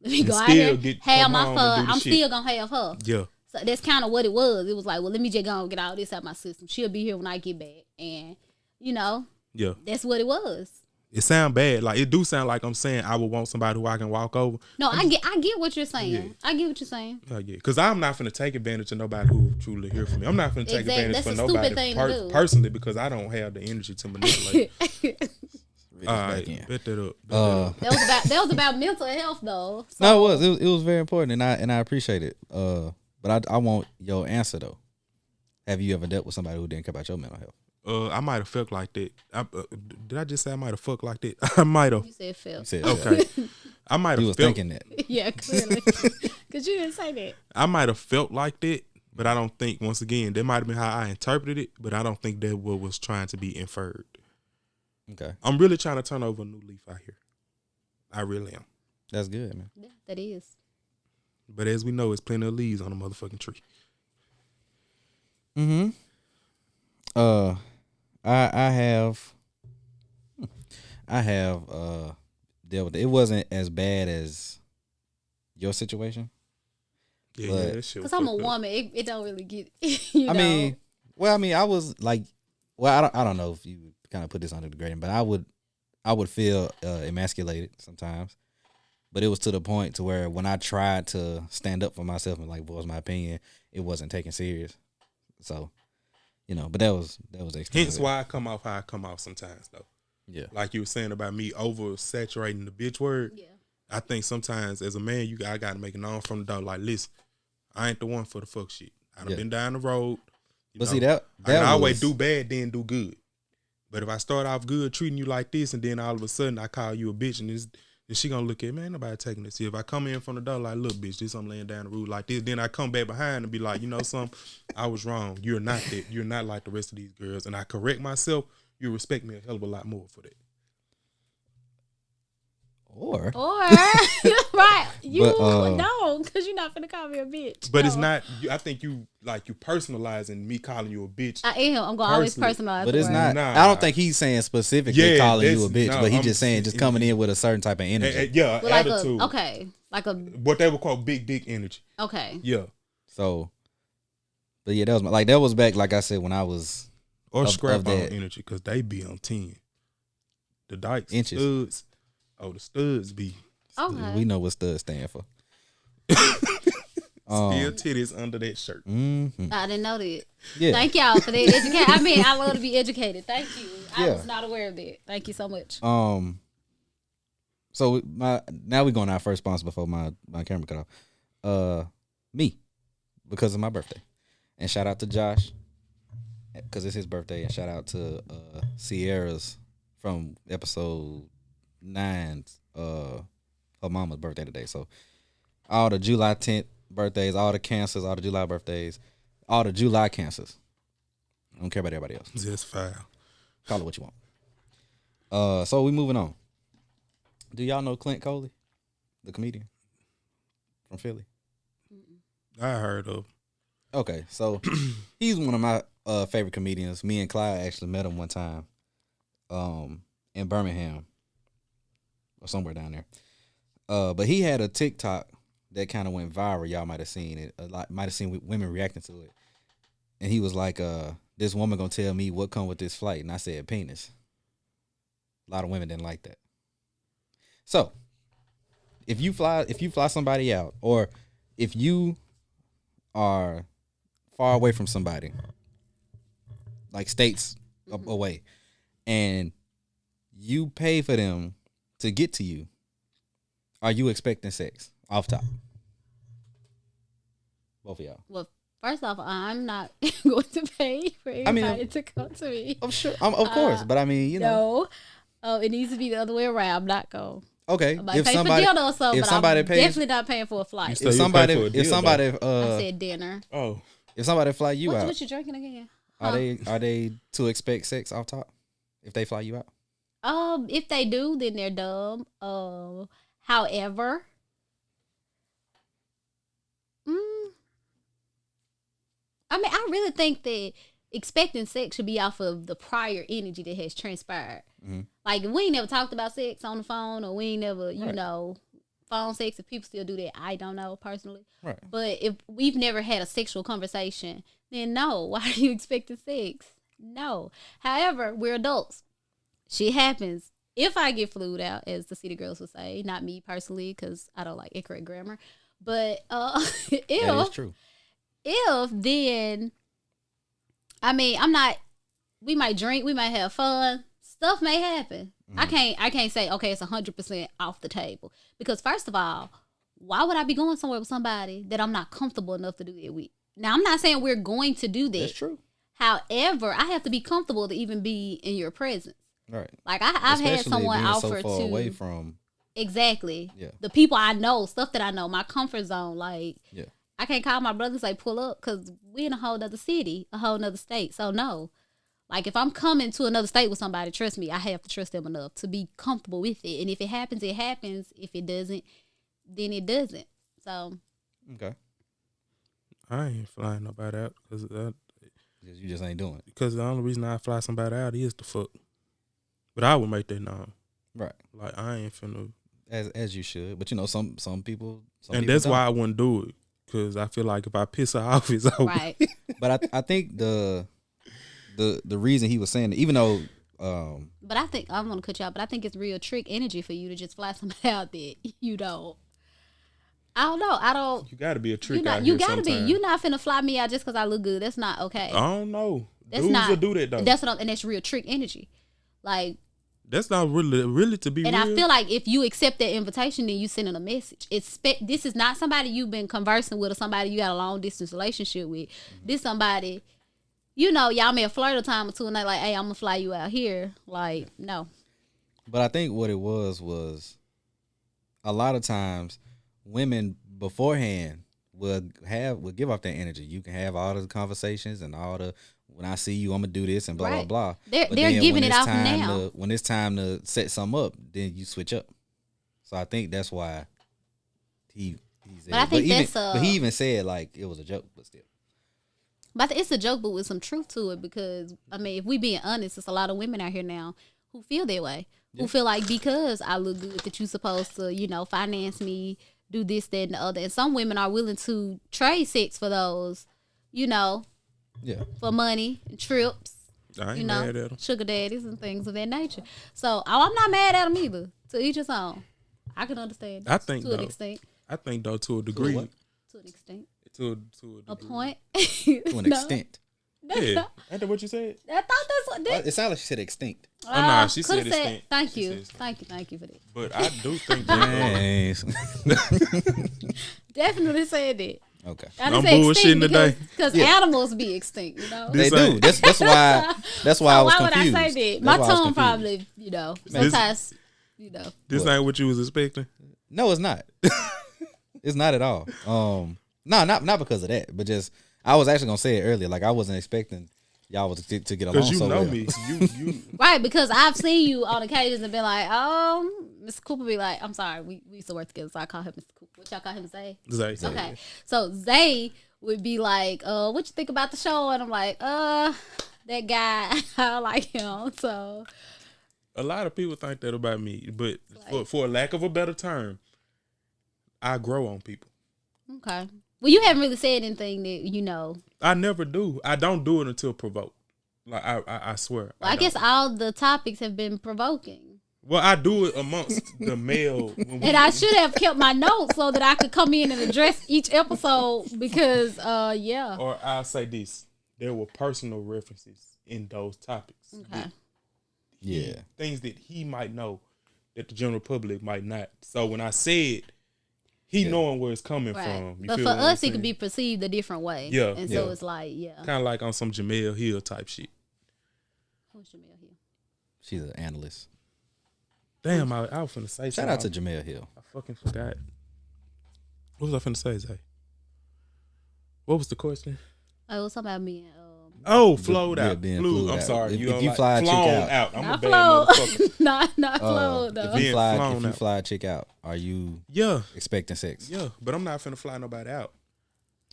Let me go out here, have my fun. I'm still going to have her. Yeah. So that's kind of what it was. It was like, well, let me just go and get all this out of my system. She'll be here when I get back. And, yeah, that's what it was. It sound bad. Like, it do sound like I'm saying I would want somebody who I can walk over. No, I get what you're saying. Yeah. I get what you're saying. I get, because I'm not finna take advantage of nobody who truly hear from me. I'm not finna take advantage That's for a nobody stupid thing to do. Personally, because I don't have the energy to manipulate. All right, bet that up. That was about mental health, though. So. No, it was very important, and I appreciate it. But I want your answer though. Have you ever dealt with somebody who didn't care about your mental health? I might have felt like that. Did I just say I might have fucked like that? I might have. You said felt. You said okay. I might have. You was thinking that. Yeah, clearly. Because you didn't say that. I might have felt like that, but I don't think. Once again, that might have been how I interpreted it, but I don't think that what was trying to be inferred. Okay, I'm really trying to turn over a new leaf out here. I really am. that's good, man. Yeah, that is. But as we know, it's plenty of leaves on the motherfucking tree. Mm-hmm. I have dealt with it. It wasn't as bad as your situation. Yeah, But- yeah, that shit. Because was I'm a fucked up. woman, it don't really get. You I know. mean, I was like, I don't know if you kind of put this under the grading, but I would feel emasculated sometimes. But it was to the point to where when I tried to stand up for myself and like voice my opinion, it wasn't taken serious. So, but that was the extent Hence of it. why I come off how I come off sometimes, though. Yeah. Like you were saying about me oversaturating the bitch word. Yeah. I think sometimes as a man, I got to make it known from the door. Like, listen, I ain't the one for the fuck shit. I done been down the road. But see, that I can was, always do bad, then do good. But if I start off good, treating you like this, and then all of a sudden I call you a bitch, and then she gonna look at, man, nobody taking this. See, if I come in from the door like, look, bitch, this I'm laying down the road like this, then I come back behind and be like, you know something, I was wrong. You're not that. You're not like the rest of these girls. And I correct myself. You respect me a hell of a lot more for that. or right, you But, don't, because you're not finna call me a bitch. But No. it's not. I think you personalizing me calling you a bitch. I am. I'm gonna always Personally. personalize. but the it's word. not. Nah. I don't think he's saying specifically Yeah, calling you a that's- bitch, no, but he's I'm just saying just coming in with a certain type of energy. Yeah, But like attitude. like a What they would call big dick energy. okay. Yeah, So, but yeah, that was back, like I said, when I was or Of scrap bone that. energy because they be on 10. The dykes, Inches. studs. Oh, the studs be Okay. we know what studs stand for. still titties under that shirt. Mm-hmm. I didn't know that. Yeah. Thank y'all for that education. I mean, I love to be educated. Thank you. I Yeah. was not aware of that. Thank you so much. So now we going to our first sponsor before my camera cut off. Me, because of my birthday, and shout out to Josh because it's his birthday, and shout out to Sierra's from episode 9. Her mama's birthday today. So all the July 10th birthdays, all the cancers, all the July birthdays, all the July cancers. I don't care about everybody else. Just foul. Call it what you want. So we moving on. Do y'all know Clint Coley, the comedian from Philly? I heard of. Okay, so he's one of my favorite comedians. Me and Clyde actually met him one time, in Birmingham or somewhere down there. But he had a TikTok that kind of went viral. Y'all might have seen it. A lot might have seen women reacting to it. And he was like, "This woman gonna tell me what come with this flight," and I said, "Penis." A lot of women didn't like that. So, if you fly somebody out, or if you are far away from somebody, like states away, and you pay for them to get to you, are you expecting sex off top? Both of y'all. Well, first off, I'm not going to pay for anybody to come to me. I'm sure, of course, but I mean, No. It needs to be the other way around. I'm not going. Okay, I might pay for dinner or something, but I'm definitely not paying for a flight. So you pay for a deal, I said dinner. Oh, if somebody fly you out, What you drinking again? are they to expect sex off top if they fly you out? If they do, then they're dumb. However, I mean, I really think that expecting sex should be off of the prior energy that has transpired. Mm-hmm. Like, if we ain't never talked about sex on the phone, or we ain't never, Right. phone sex, if people still do that, I don't know personally. Right. But if we've never had a sexual conversation, then no. Why are you expecting sex? No. However, we're adults. Shit happens. If I get flued out, as the city girls would say, not me personally, because I don't like incorrect grammar. But That is true. if then, I mean, we might drink, we might have fun, stuff may happen. I can't say, okay, it's 100% off the table, because first of all, why would I be going somewhere with somebody that I'm not comfortable enough to do that with? Now, I'm not saying we're going to do that. That's true. However, I have to be comfortable to even be in your presence. Right. Like, I've had Especially someone being offer so far to away from. Exactly. Yeah. The people I know, stuff that I know, my comfort zone. Like, Yeah. I can't call my brother and say, pull up, because we in a whole nother city, a whole nother state. So, no. Like, if I'm coming to another state with somebody, trust me, I have to trust them enough to be comfortable with it. And if it happens, it happens. If it doesn't, then it doesn't. So. Okay. I ain't flying nobody out because you just ain't doing it. Because the only reason I fly somebody out is the fuck. But I would make that known. Right. Like, I ain't finna. As you should. But, you know, some people. And that's why I wouldn't do it. Because I feel like if I piss her off, it's over. Right. But I think the reason he was saying that, even though. But I think, I'm going to cut you out, but I think it's real trick energy for you to just fly somebody out that you don't. I don't know. You got to be a trick out you here gotta sometime. be. You're not finna fly me out just because I look good. That's not okay. I don't know. That's Dudes not, will do that, though. And that's real trick energy. Like. That's not really to be and real. I feel like if you accept that invitation, then you sending a message. This is not somebody you've been conversing with or somebody you got a long distance relationship with. This somebody, you know, y'all may have flirted a time or two and they like, hey, I'm gonna fly you out here. Like, no. But I think what it was a lot of times women beforehand will give off that energy. You can have all the conversations and all the, when I see you, I'm gonna do this and blah, right. blah, blah. They're giving it out now. When it's time to set something up, then you switch up. So I think that's why he said. But I think but he even said like it was a joke, but still. But it's a joke, but with some truth to it, because I mean, if we being honest, there's a lot of women out here now who feel that way, who feel like because I look good that you're supposed to, you know, finance me, do this, that, and the other. And some women are willing to trade sex for those, you know, for money and trips, I ain't mad at them. sugar daddies and things of that nature. So I'm not mad at them either. To each his own. I can understand. I think to an extent. I think though to a degree. To an extent. To a degree. A point. To an extent. Yeah. Ain't that what you said? I thought that's what. It sounded like she said extinct. Oh, nah, she said extinct. Thank you for that. But I do think that. Definitely said that. Okay. I I'm bullshitting today. Because animals be extinct, you know. They do. That's why. That's why I was confused. Why would I say that? My tone probably, you know, sometimes, you know. This ain't what you was expecting. No, it's not. It's not at all. No, not because of that, but just I was actually gonna say it earlier. Like I wasn't expecting y'all was to get along. Because you so know well. me. You Right, because I've seen you on occasions and been like, Mr. Cooper be like, I'm sorry, we used to work together, so I call him Mr. Cooper. What y'all call him, Zay? Zay. Okay, so Zay would be like, what you think about the show? And I'm like, that guy, I like him. So a lot of people think that about me, but for lack of a better term, I grow on people. Okay. Well, you haven't really said anything that, you know. I never do. I don't do it until provoked. Like I swear. Well, I guess all the topics have been provoking. Well, I do it amongst the male. And I should have kept my notes so that I could come in and address each episode because, yeah. Or I'll say this. There were personal references in those topics. Okay. Yeah. Things that he might know that the general public might not. So when I said he knowing where it's coming from. But for us, it could be perceived a different way. Yeah. And so it's like, yeah. Kind of like on some Jamel Hill type shit. Who's Jamel Hill? She's an analyst. Damn, I was finna say Shout out to Jamel Hill. I fucking forgot. What was I finna say, Zay? What was the question? Oh, it was something about me and flowed out. Flew. I'm sorry. If you fly a chick out. I'm not a bad flow. motherfucker. not flowed though. If you fly a chick out, are you expecting sex? Yeah, but I'm not finna fly nobody out.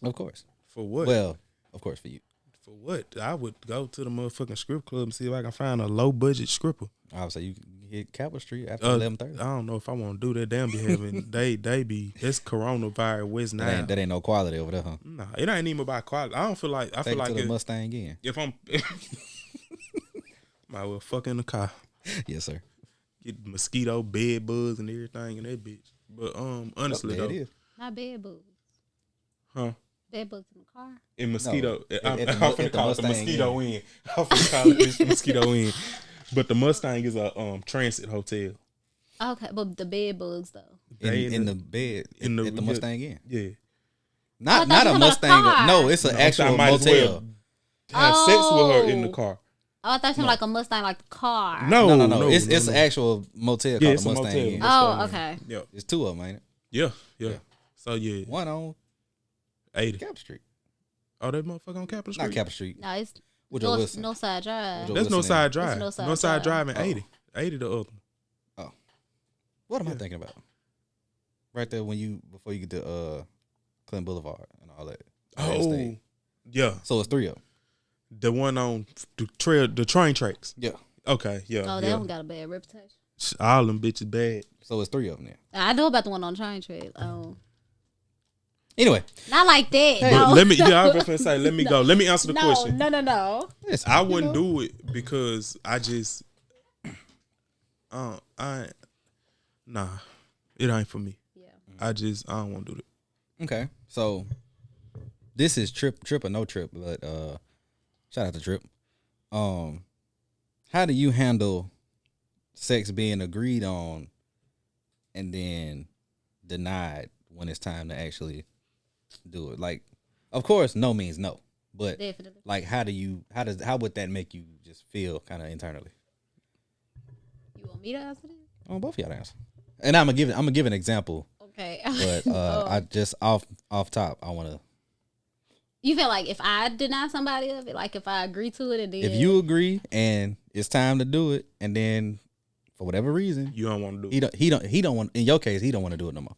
Of course. For what? Well, of course for you. For what? I would go to the motherfucking strip club and see if I can find a low budget stripper. I would say you can hit Capitol Street after 11:30. I don't know if I want to do that. Damn, be having they be that's coronavirus West now. That ain't no quality over there, huh? Nah, it ain't even about quality. I feel like to the Mustang in. If I'm might well fuck in the car. Yes, sir. Get mosquito, bed bugs and everything in that bitch. But honestly though, it is. Not bed bugs. Huh? Bed bugs in the car. In mosquito. No, I'm finna call it the mosquito inn. I'm finna call it the mosquito inn. But the Mustang is a transit hotel. Okay, but the bed bugs though. In the bed at the Mustang Inn. Yeah. Not a Mustang. No, it's an actual motel. Have sex with her in the car. Oh, I thought you were like a Mustang, like the car. No. It's an actual motel called the Mustang Inn. Oh, okay. Yeah. It's two of them, ain't it? Yeah. So yeah. One on 80. Capitol Street. Oh, that motherfucker on Capitol Street? Not Capitol Street. No, it's Woodrow Wilson. North Side Drive. Woodrow That's Wilson Northside and- Drive. Northside Northside Drive Drive. and 80. 80 the other one. What am I thinking about? Right there before you get to Clinton Boulevard and all that. Oh, yeah. So it's 3 of them. The one on the train tracks. Yeah. Okay, yeah. Oh, yeah. that one got a bad reputation. All them bitches bad. So it's 3 of them there. I know about the one on train track. Anyway, Not like that. But No. let me. Yeah, I was gonna say. Let me go. Let me answer the question. No. I wouldn't do it because I just. Nah, it ain't for me. Yeah. I don't want to do it. okay. So this is trip or no trip, but shout out to Trip. How do you handle sex being agreed on and then denied when it's time to actually do it? Like, of course, no means no, but Definitely. like, how would that make you just feel kind of internally? You want me to answer this? I want both of y'all to answer. And I'm gonna give an example, Okay. but I just off top, I want to. You feel like if I deny somebody of it, like if I agree to it and then If you agree and it's time to do it, and then for whatever reason You don't want to do it. he don't want, in your case, he don't want to do it no more.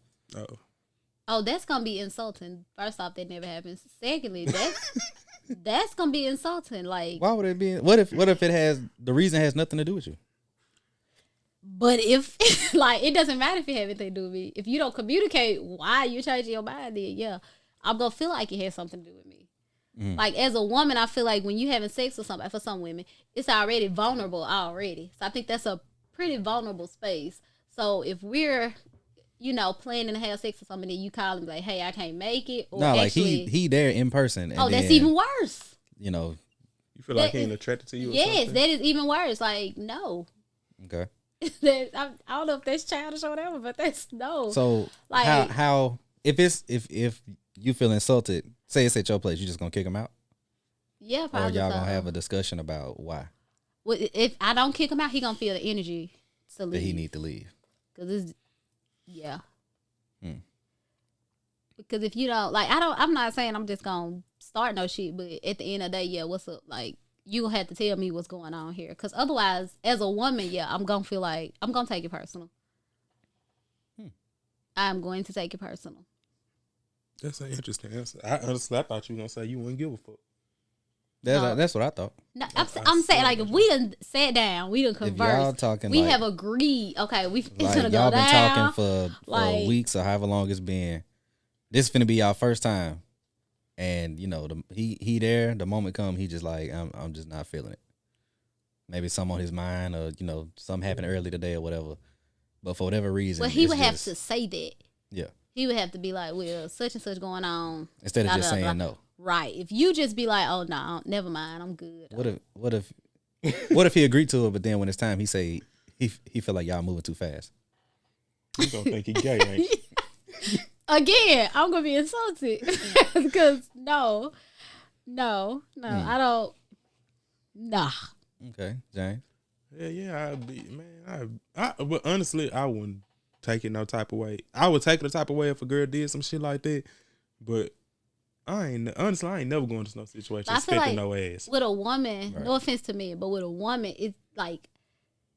Oh, that's gonna be insulting. First off, that never happens. Secondly, that's gonna be insulting. Like, Why would it be? What if the reason has nothing to do with you? but if like it doesn't matter if it have anything to do with me. If you don't communicate why you're changing your mind, then yeah, I'm gonna feel like it has something to do with me. Like as a woman, I feel like when you having sex with somebody, for some women, it's already vulnerable already. So I think that's a pretty vulnerable space. So if we're planning to have sex with somebody, you call him like, hey, I can't make it. Or No, like actually, he there in person. And that's then, even worse. You know. You feel like he ain't attracted to you? Or Yes, something? that is even worse. Like, no. Okay. I don't know if that's childish or whatever, but that's no. So Like- how if you feel insulted, say it's at your place, you just gonna kick him out, Yeah, or probably. y'all so. gonna have a discussion about why Well, if I don't kick him out, he gonna feel the energy to leave. that he need to leave. Cause it's Because if you don't I'm not saying I'm just gonna start no shit, but at the end of the day, yeah, what's up? Like you gonna have to tell me what's going on here, cause otherwise, as a woman, yeah, I'm gonna feel like I'm gonna take it personal. I'm going to take it personal. That's an interesting answer. I thought you were gonna say you wouldn't give a fuck. That's what I thought. No, I'm saying like if we done sat down, we done If y'all conversed, talking, we like, have agreed. Okay, it's like gonna go y'all been down. talking for like- weeks or however long it's been. This finna be our first time, and he there. The moment come, he just like I'm just not feeling it. Maybe something on his mind, or something happened early today or whatever. But for whatever reason, Well, he it's would have just- to say that. Yeah. He would have to be like, well, such and such going on. Instead of blah, just blah, saying blah. no. Right. If you just be like, oh no, never mind, I'm good. What if he agreed to it, but then when it's time, he say he feel like y'all moving too fast. You gonna think he gay, ain't you? Again, I'm gonna be insulted because no, I don't. Nah. Okay, James. Yeah, I'd be, man. But honestly, I wouldn't take it no type of way. I would take it the type of way if a girl did some shit like that. But I ain't never going to no situation I feel expecting like no ass. with a woman, Right. no offense to me, but with a woman, it's like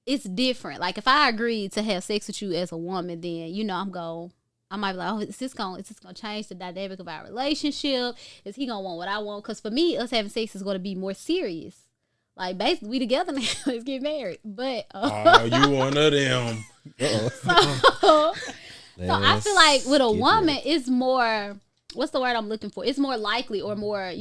it's different. Like if I agreed to have sex with you as a woman, then I might be like, oh, is this gonna change the dynamic of our relationship? Is he gonna want what I want? Because for me, us having sex is gonna be more serious. Like basically, we together now. Let's get married. But Oh, you one of them. so I feel like with a Let's get woman, married. it's more. What's the word I'm looking for? It's more likely or more,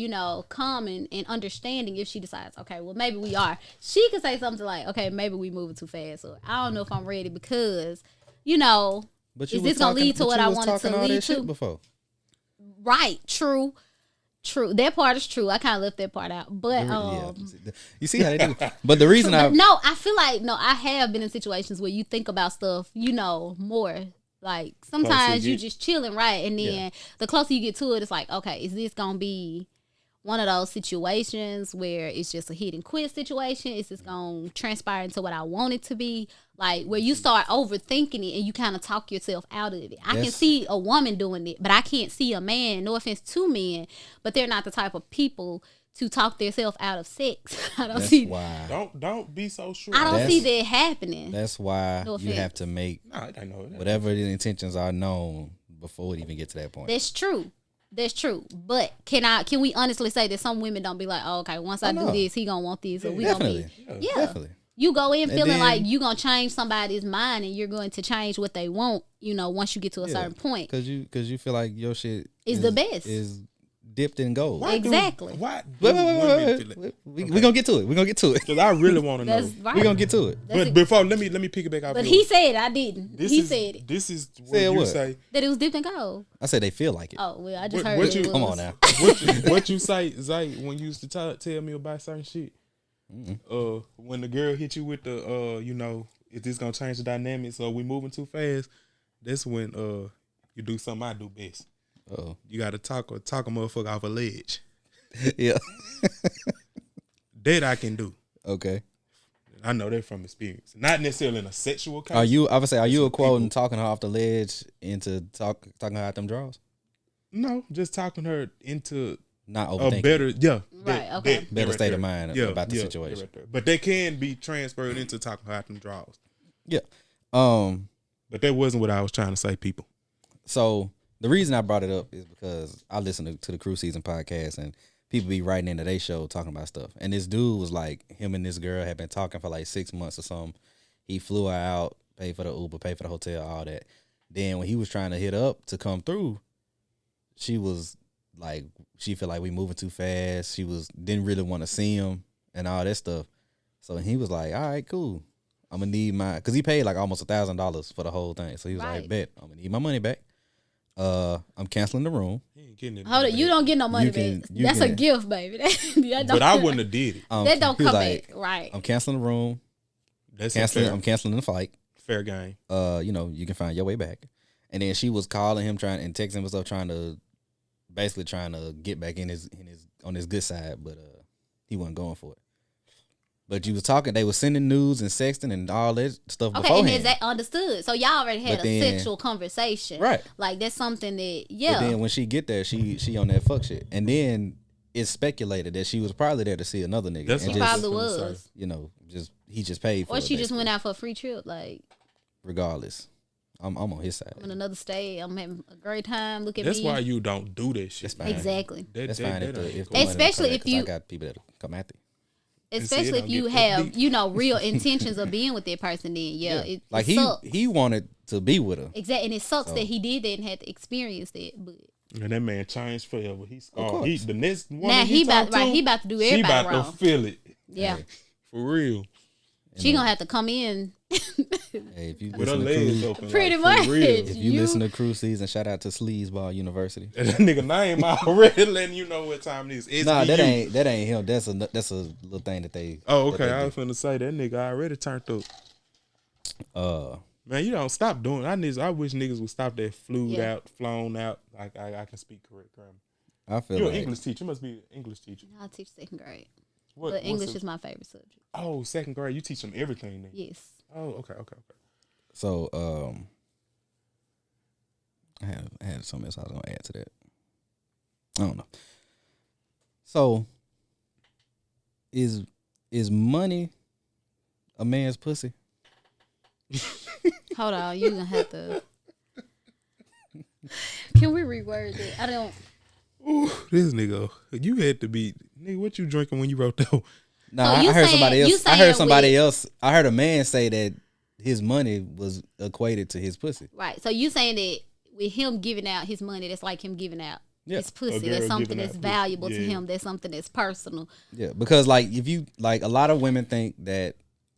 calm and understanding if she decides, okay, well, maybe we are. She could say something like, okay, maybe we moving too fast. Or I don't know if I'm ready because, But is this going to lead to what I wanted to lead to? Before. Right. True. That part is true. I kind of left that part out. But, You see how they do. But the reason but no, I feel like, I have been in situations where you think about stuff, more. Like sometimes you just chilling, right? And then the closer you get to it, it's like, okay, is this gonna be one of those situations where it's just a hit and quit situation? Is this gonna transpire into what I want it to be? Like where you start overthinking it and you kind of talk yourself out of it. I can see a woman doing it, but I can't see a man. No offense to men, but they're not the type of people to talk themselves out of sex. I don't That's see. why. Don't be so sure. I don't That's- see that happening. That's why No you have offense. to make Nah, I know that. whatever the intentions are known before it even get to that point. That's true. That's true. But can we honestly say that some women don't be like, oh, okay, once I do no. this, he gonna want this, or we Definitely. gonna be Definitely. You go in feeling then- like you gonna change somebody's mind and you're going to change what they want. Once you get to a certain point, Because you feel like your shit is the best. is dipped in gold. Why do- Exactly. Why? Wait. We're We gonna get to it. We gonna get to it. Because I really want to know. That's right. We gonna get to it. That's But before, let me piggyback off. But yours. he said it, I didn't. This He is, said it. This is what Said you what? say. That it was dipped in gold. I said they feel like it. Oh well, I just What- heard what it you- was. Come on now. What you say, Zay, when you used to tell me about certain shit? When the girl hit you with the is this gonna change the dynamics or we moving too fast? That's when you do something I do best. Oh You gotta talk a motherfucker off a ledge. yeah. That I can do. Okay. I know that from experience. Not necessarily in a sexual case. Are you? I would say, are you a Some quote and people- talking her off the ledge into talking her out them draws? No, just talking her into Not a overthinking. better, Right, okay. Better right state there. of mind about the situation. right there. But they can be transferred into talking her out them draws. Yeah. But that wasn't what I was trying to say, people. So the reason I brought it up is because I listen to the Cruise Season podcast and people be writing into their show talking about stuff. And this dude was like, him and this girl had been talking for like 6 months or something. He flew her out, paid for the Uber, paid for the hotel, all that. Then when he was trying to hit up to come through, she was like, she felt like we moving too fast. She didn't really want to see him and all that stuff. So he was like, all right, cool. I'm gonna need because he paid like almost $1,000 for the whole thing. So he was like, Right. bet, I'm gonna need my money back. I'm canceling the room. He ain't getting it. Hold on, you don't get no money You can- back. you That's a can- gift, baby. That But I don't- wouldn't have did it. That don't He was come like, back, right? I'm canceling the room. That's I'm canceling the flight. fair game. You can find your way back. And then she was calling him and texting him and stuff, trying to get back on his good side, but he wasn't going for it. But you was talking, they was sending nudes and sexting and all that stuff Okay, beforehand. and is that understood? So y'all already had But a then- sexual conversation, Right. Like that's something that, But yeah, then when she get there, she on that fuck shit. And then it's speculated that she was probably there to see another nigga. That's and she what just, probably I was gonna was, he just paid for or it. she just basically. went out for a free trip, like Regardless, I'm on his side. I'm in another state. I'm having a great time. Look at That's me. why you don't do that shit. That's fine. Exactly. That's fine if the ain't if the cool. money don't come Especially back, if 'cause you- I got people that come after you. Especially if don't you get that have, real intentions of being with that person. Then it Like it sucks. he wanted to be with her. Exactly, and it sucks So- that he did that and had to experience that. But And that man changed forever. He's course. the next one now he about talk to, he about to do she everybody about wrong. to feel it Yeah, for real. she gonna have to come in. Hey, if you With her listen to legs cruise, open, Pretty like, much. for real. if you listen to Cruise Season, shout out to Sleazeball University. And that nigga name already letting you know what time it is. Nah, that SVU. ain't him. That's a little thing that they. Oh, that okay. they I do. was finna say that nigga already turned up. Man, you don't stop doing. I wish niggas would stop that flown out. Like I can speak correct grammar. I feel You're like an English teacher. You must be an English teacher. I teach second grade, What? but English what's is my favorite subject. Oh, second grade. You teach them everything then. Yes. Oh, okay. so. I had something else I was gonna add to that. I don't know. So, is money a man's pussy? Hold on, you gonna have to. Can we reword it? I don't. Ooh, this nigga. You had to be nigga. What you drinking when you wrote that? No, So I you heard saying- somebody you else. I heard saying somebody with- else. I heard a man say that his money was equated to his pussy. Right. So you saying that with him giving out his money, that's like him giving out Yeah. his pussy. girl That's something giving that's out pussy. valuable to Yeah. him. That's something that's personal. Yeah, because like if you like, a lot of women think that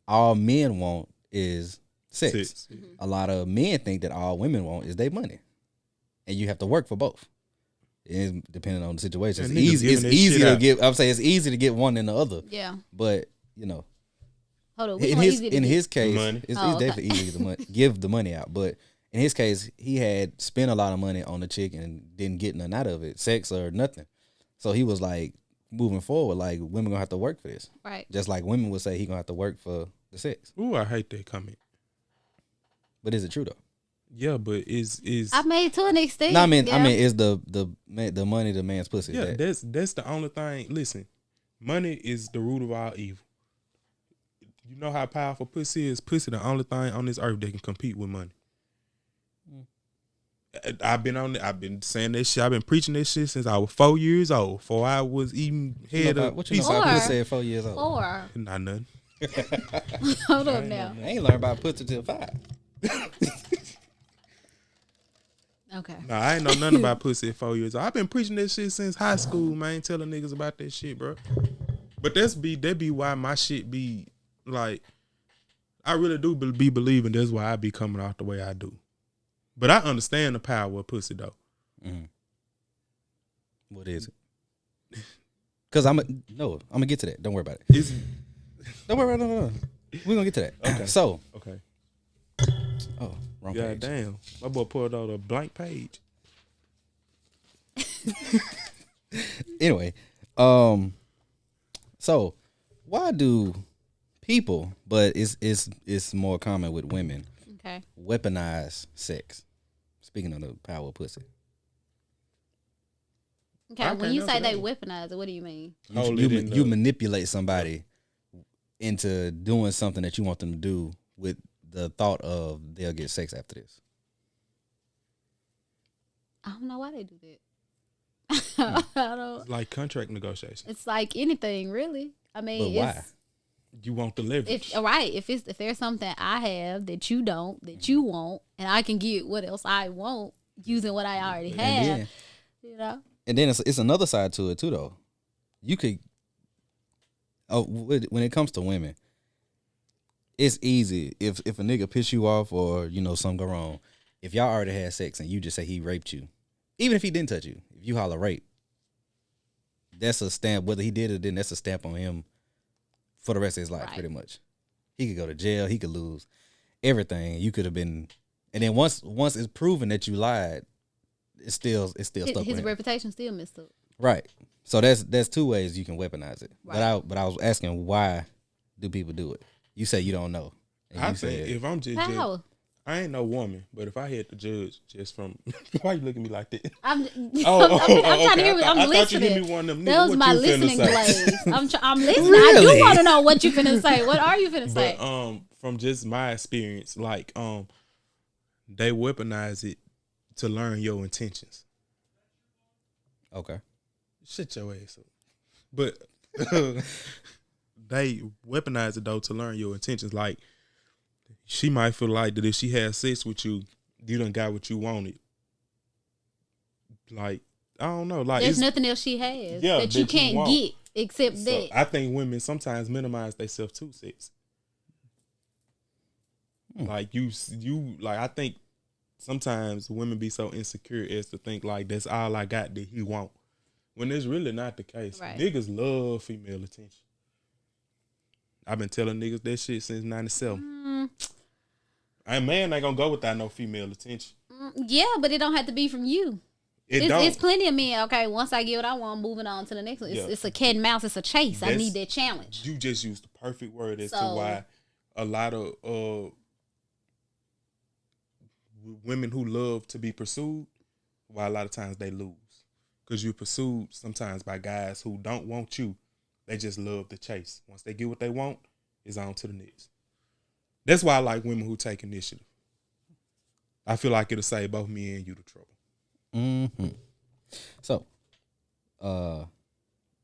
all men want is sex. A lot of men think that all women want is their money, and you have to work for both. It's depending on the situation. It's And niggas easy. It's giving that easy shit to out. give. I'm saying it's easy to get one than the other. Yeah. But Hold on. Which in one his easy to in get? his case, Money. it's Oh, okay. definitely easy to give the money out. But in his case, he had spent a lot of money on the chick and didn't get nothing out of it, sex or nothing. So he was like, moving forward, like women gonna have to work for this. Right. Just like women would say he gonna have to work for the sex. Ooh, I hate that comment. But is it true though? Yeah, but is I made to an extent. No, I mean yeah. is the money the man's pussy? yeah, That- that's the only thing. Listen, Money is the root of all evil. You know how powerful pussy is? Pussy the only thing on this earth that can compete with money. I've been saying that shit. I've been preaching this shit since I was 4 years old. Before I was even head up. What you know about pussy at 4 years old? 4. Not nothing. Hold up now. I ain't learned about pussy till 5. Okay. Nah, I ain't know nothing about pussy at 4 years old. I've been preaching this shit since high school, man. Telling niggas about that shit, bro. But that be why my shit be like, I really do be believing that's why I be coming out the way I do. But I understand the power of pussy though. Mm-hmm. What is it? Cause I'm gonna get to that. Don't worry about it. Don't worry about it. No. We're gonna get to that. Okay. So. Okay. Oh, wrong God page. damn. My boy pulled out a blank page. Anyway, so why do people, but it's more common with women, Okay. weaponize sex? Speaking of the power of pussy. Okay. When you say they weaponize it, what do you mean? You manipulate somebody into doing something that you want them to do with the thought of they'll get sex after this. I don't know why they do that. I don't. It's like contract negotiation. It's like anything, really. I mean, but why? You want the leverage. If there's something I have that you don't, that you want, and I can get what else I want using what I already have, you know. And then it's another side to it too, though. You could, when it comes to women, it's easy if a nigga piss you off or something go wrong. If y'all already had sex and you just say he raped you, even if he didn't touch you, if you holler rape, that's a stamp. Whether he did or didn't, that's a stamp on him for the rest of his life, pretty much. He could go to jail. He could lose everything. You could have been, and then once it's proven that you lied, it's still stuck with him. His reputation still messed up. Right. So that's two ways you can weaponize it. Right. But I was asking, why do people do it? You say you don't know. I think if I'm just How? I ain't no woman, but if I had to judge just from why you looking at me like that? I'm trying to hear. I'm listening. I thought you hit me one of them. That was my listening glaze. I'm listening. Really? I do want to know what you finna say. What are you finna say? But from just my experience, like they weaponize it to learn your intentions. Okay. Shut your ass up. But they weaponize it though to learn your intentions. Like she might feel like that if she has sex with you, you done got what you wanted. Like I don't know. Like there's nothing else she has that you can't get except so that. I think women sometimes minimize themselves to sex. Like you like I think sometimes women be so insecure as to think like that's all I got that he want. When it's really not the case. Right. Niggas love female attention. I've been telling niggas that shit since 97. A man ain't gonna go without no female attention. Yeah, but it don't have to be from you. It's plenty of men. Okay, once I get what I want, I'm moving on to the next one. It's a cat and mouse. It's a chase. I need that challenge. You just used the perfect word as to why a lot of women who love to be pursued, why a lot of times they lose. Because you're pursued sometimes by guys who don't want you. They just love the chase. Once they get what they want, it's on to the next. That's why I like women who take initiative. I feel like it'll save both me and you the trouble. Mm-hmm. So,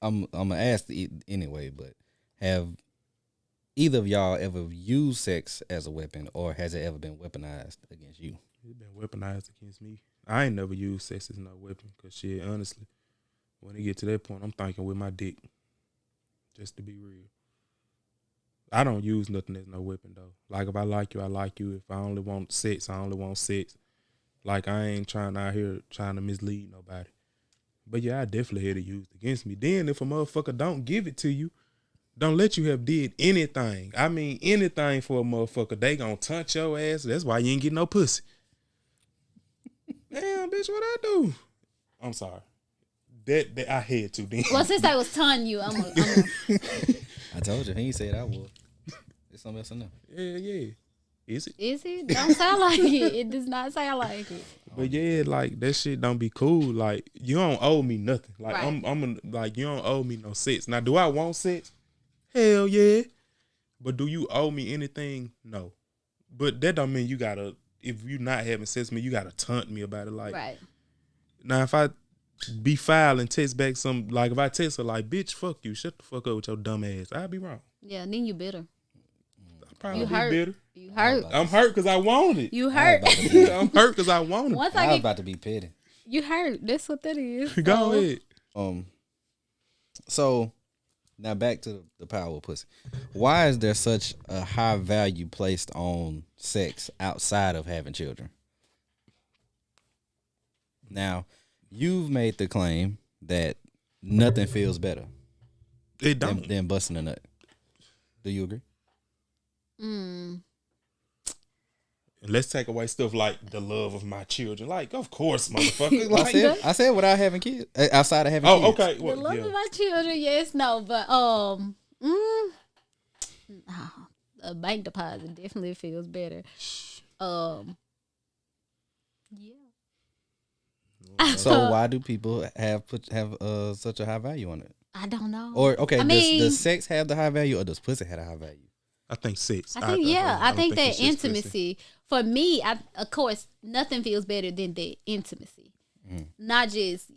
I'm gonna ask anyway, but have either of y'all ever used sex as a weapon, or has it ever been weaponized against you? It's been weaponized against me. I ain't never used sex as no weapon, because shit, honestly, when it get to that point, I'm thinking with my dick. Just to be real. I don't use nothing as no weapon, though. Like, if I like you, I like you. If I only want sex, I only want sex. Like, I ain't out here trying to mislead nobody. But, yeah, I definitely had it used against me. Then, if a motherfucker don't give it to you, don't let you have did anything. I mean, anything for a motherfucker. They gonna taunt your ass. That's why you ain't getting no pussy. Damn, bitch, what I do? I'm sorry. That I had to then. Well, since I was taunting you, I'm I told you, he ain't said I would. It's something else enough. Yeah. Is it? Is it? Don't sound like it. It does not sound like it. But yeah, like that shit don't be cool. Like you don't owe me nothing. Like Right. like you don't owe me no sex. Now, do I want sex? Hell yeah. But do you owe me anything? No. But that don't mean you gotta. If you not having sex with me, you gotta taunt me about it. Like Right. now, if I be foul and text back some, like if I text her like, bitch, fuck you, shut the fuck up with your dumb ass, I'd be wrong. Yeah, then you bitter. I'd probably You be hurt. bitter. You hurt. I'm hurt because I want it. You I hurt. was about to be, I'm hurt because I want it. Once I I was get about to be petty. you hurt. That's what that is. Go ahead. So now back to the power of pussy. Why is there such a high value placed on sex outside of having children? Now, you've made the claim that nothing feels better It don't. than busting a nut. Do you agree? Mm. And let's take away stuff like the love of my children. Like, of course, motherfucker. Like, I said without having kids, outside of having oh, kids. okay. The Well, love yeah. of my children, yes, no, but a bank deposit definitely feels better. Yeah. So why do people have such a high value on it? I don't know. Or okay, I mean, does sex have the high value, or does pussy have a high value? I think sex. I think that it's just pussy. intimacy for me, of course, nothing feels better than the intimacy. Not just,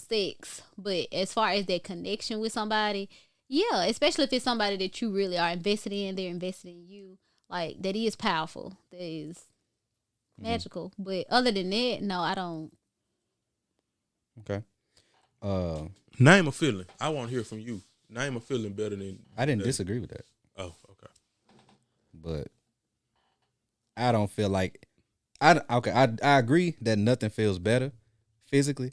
sex, but as far as that connection with somebody, yeah, especially if it's somebody that you really are invested in, they're invested in you. Like, that is powerful. That is magical. But other than that, no, I don't. Okay. Name a feeling. I want to hear from you. Name a feeling better than. I didn't disagree with that, Oh, okay. but I don't feel like I agree that nothing feels better physically,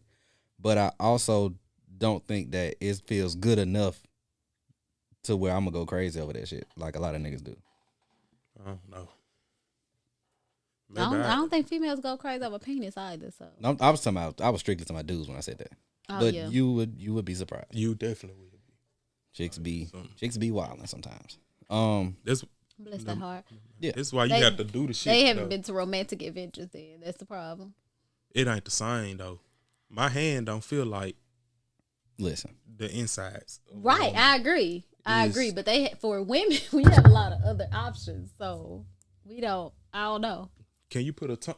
but I also don't think that it feels good enough to where I'm gonna go crazy over that shit like a lot of niggas do. I don't know. I don't think females go crazy over penis either. So I was strictly talking about dudes when I said that. But yeah. you would be surprised. You definitely would be. Chicks be wilding sometimes. That's bless their heart. Yeah. That's why you have to do the shit. They haven't though. been to romantic adventures then. That's the problem. It ain't the same though. My hand don't feel like Listen. the insides. of a Right, woman. I agree. I Is- agree. But for women, we have a lot of other options. So we don't. I don't know. Can you put a tongue?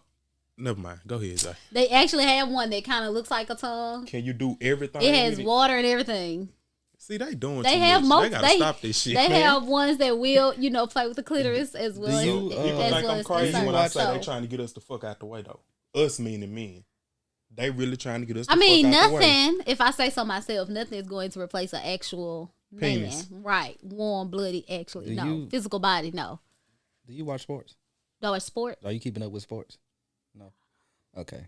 Never mind. Go ahead, Zay. They actually have one that kind of looks like a tongue. Can you do everything? It has with water and everything. See, they doing They too have much. They gotta stop this shit. They man. have ones that will, play with the clitoris as well. Do you, as, People as think well I'm as crazy insert. when I say So, they trying to get us the fuck out the way though. Us meaning men. They really trying to get us. The I mean, fuck out the way. nothing. If I say so myself, nothing is going to replace an actual Penis. man. Right, warm, bloody. Actually, no physical body. No. Do you watch sports? No, it's sport. Are you keeping up with sports? No. Okay.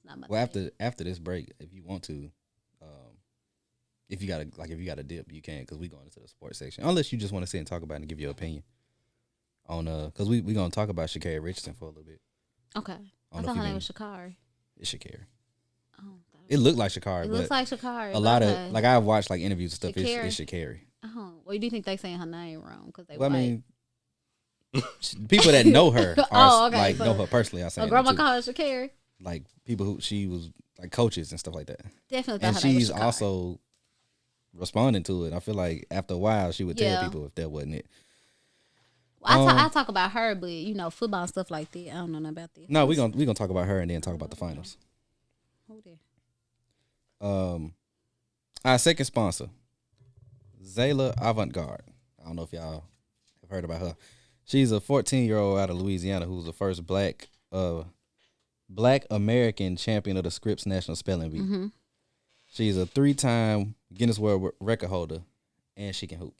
Not my Well, thing. after this break, if you want to, if you got a dip, you can, because we going into the sports section. Unless you just want to sit and talk about it and give your opinion on because we gonna talk about Sha'Carri Richardson for a little bit. Okay. I know thought if her you name been- was Sha'Carri. It's Sha'Carri. Oh, It looked like Sha'Carri, it but looks like Sha'Carri. a lot okay. of like I've watched like interviews and stuff. Sha'Carri. It's Sha'Carri. Well, do you think they saying her name wrong? Because they Well, I white. mean, people that know her are Oh, okay, like so- know her personally. I say Her grandma called her Sha'Carri. like people who she was like coaches and stuff like that. Definitely thought And her name was she's Sha'Carri. also responding to it. I feel like after a while she would tell Yeah. people if that wasn't it. I talk about her, but football and stuff like that. I don't know nothing about this. No, we gonna talk about her and then talk about the finals. Who there? Our second sponsor, Zayla Avant-Garde. I don't know if y'all have heard about her. She's a 14-year-old out of Louisiana who's the first black American champion of the Scripps National Spelling Bee. Mm-hmm. She's a 3-time Guinness World Record holder, and she can hoop.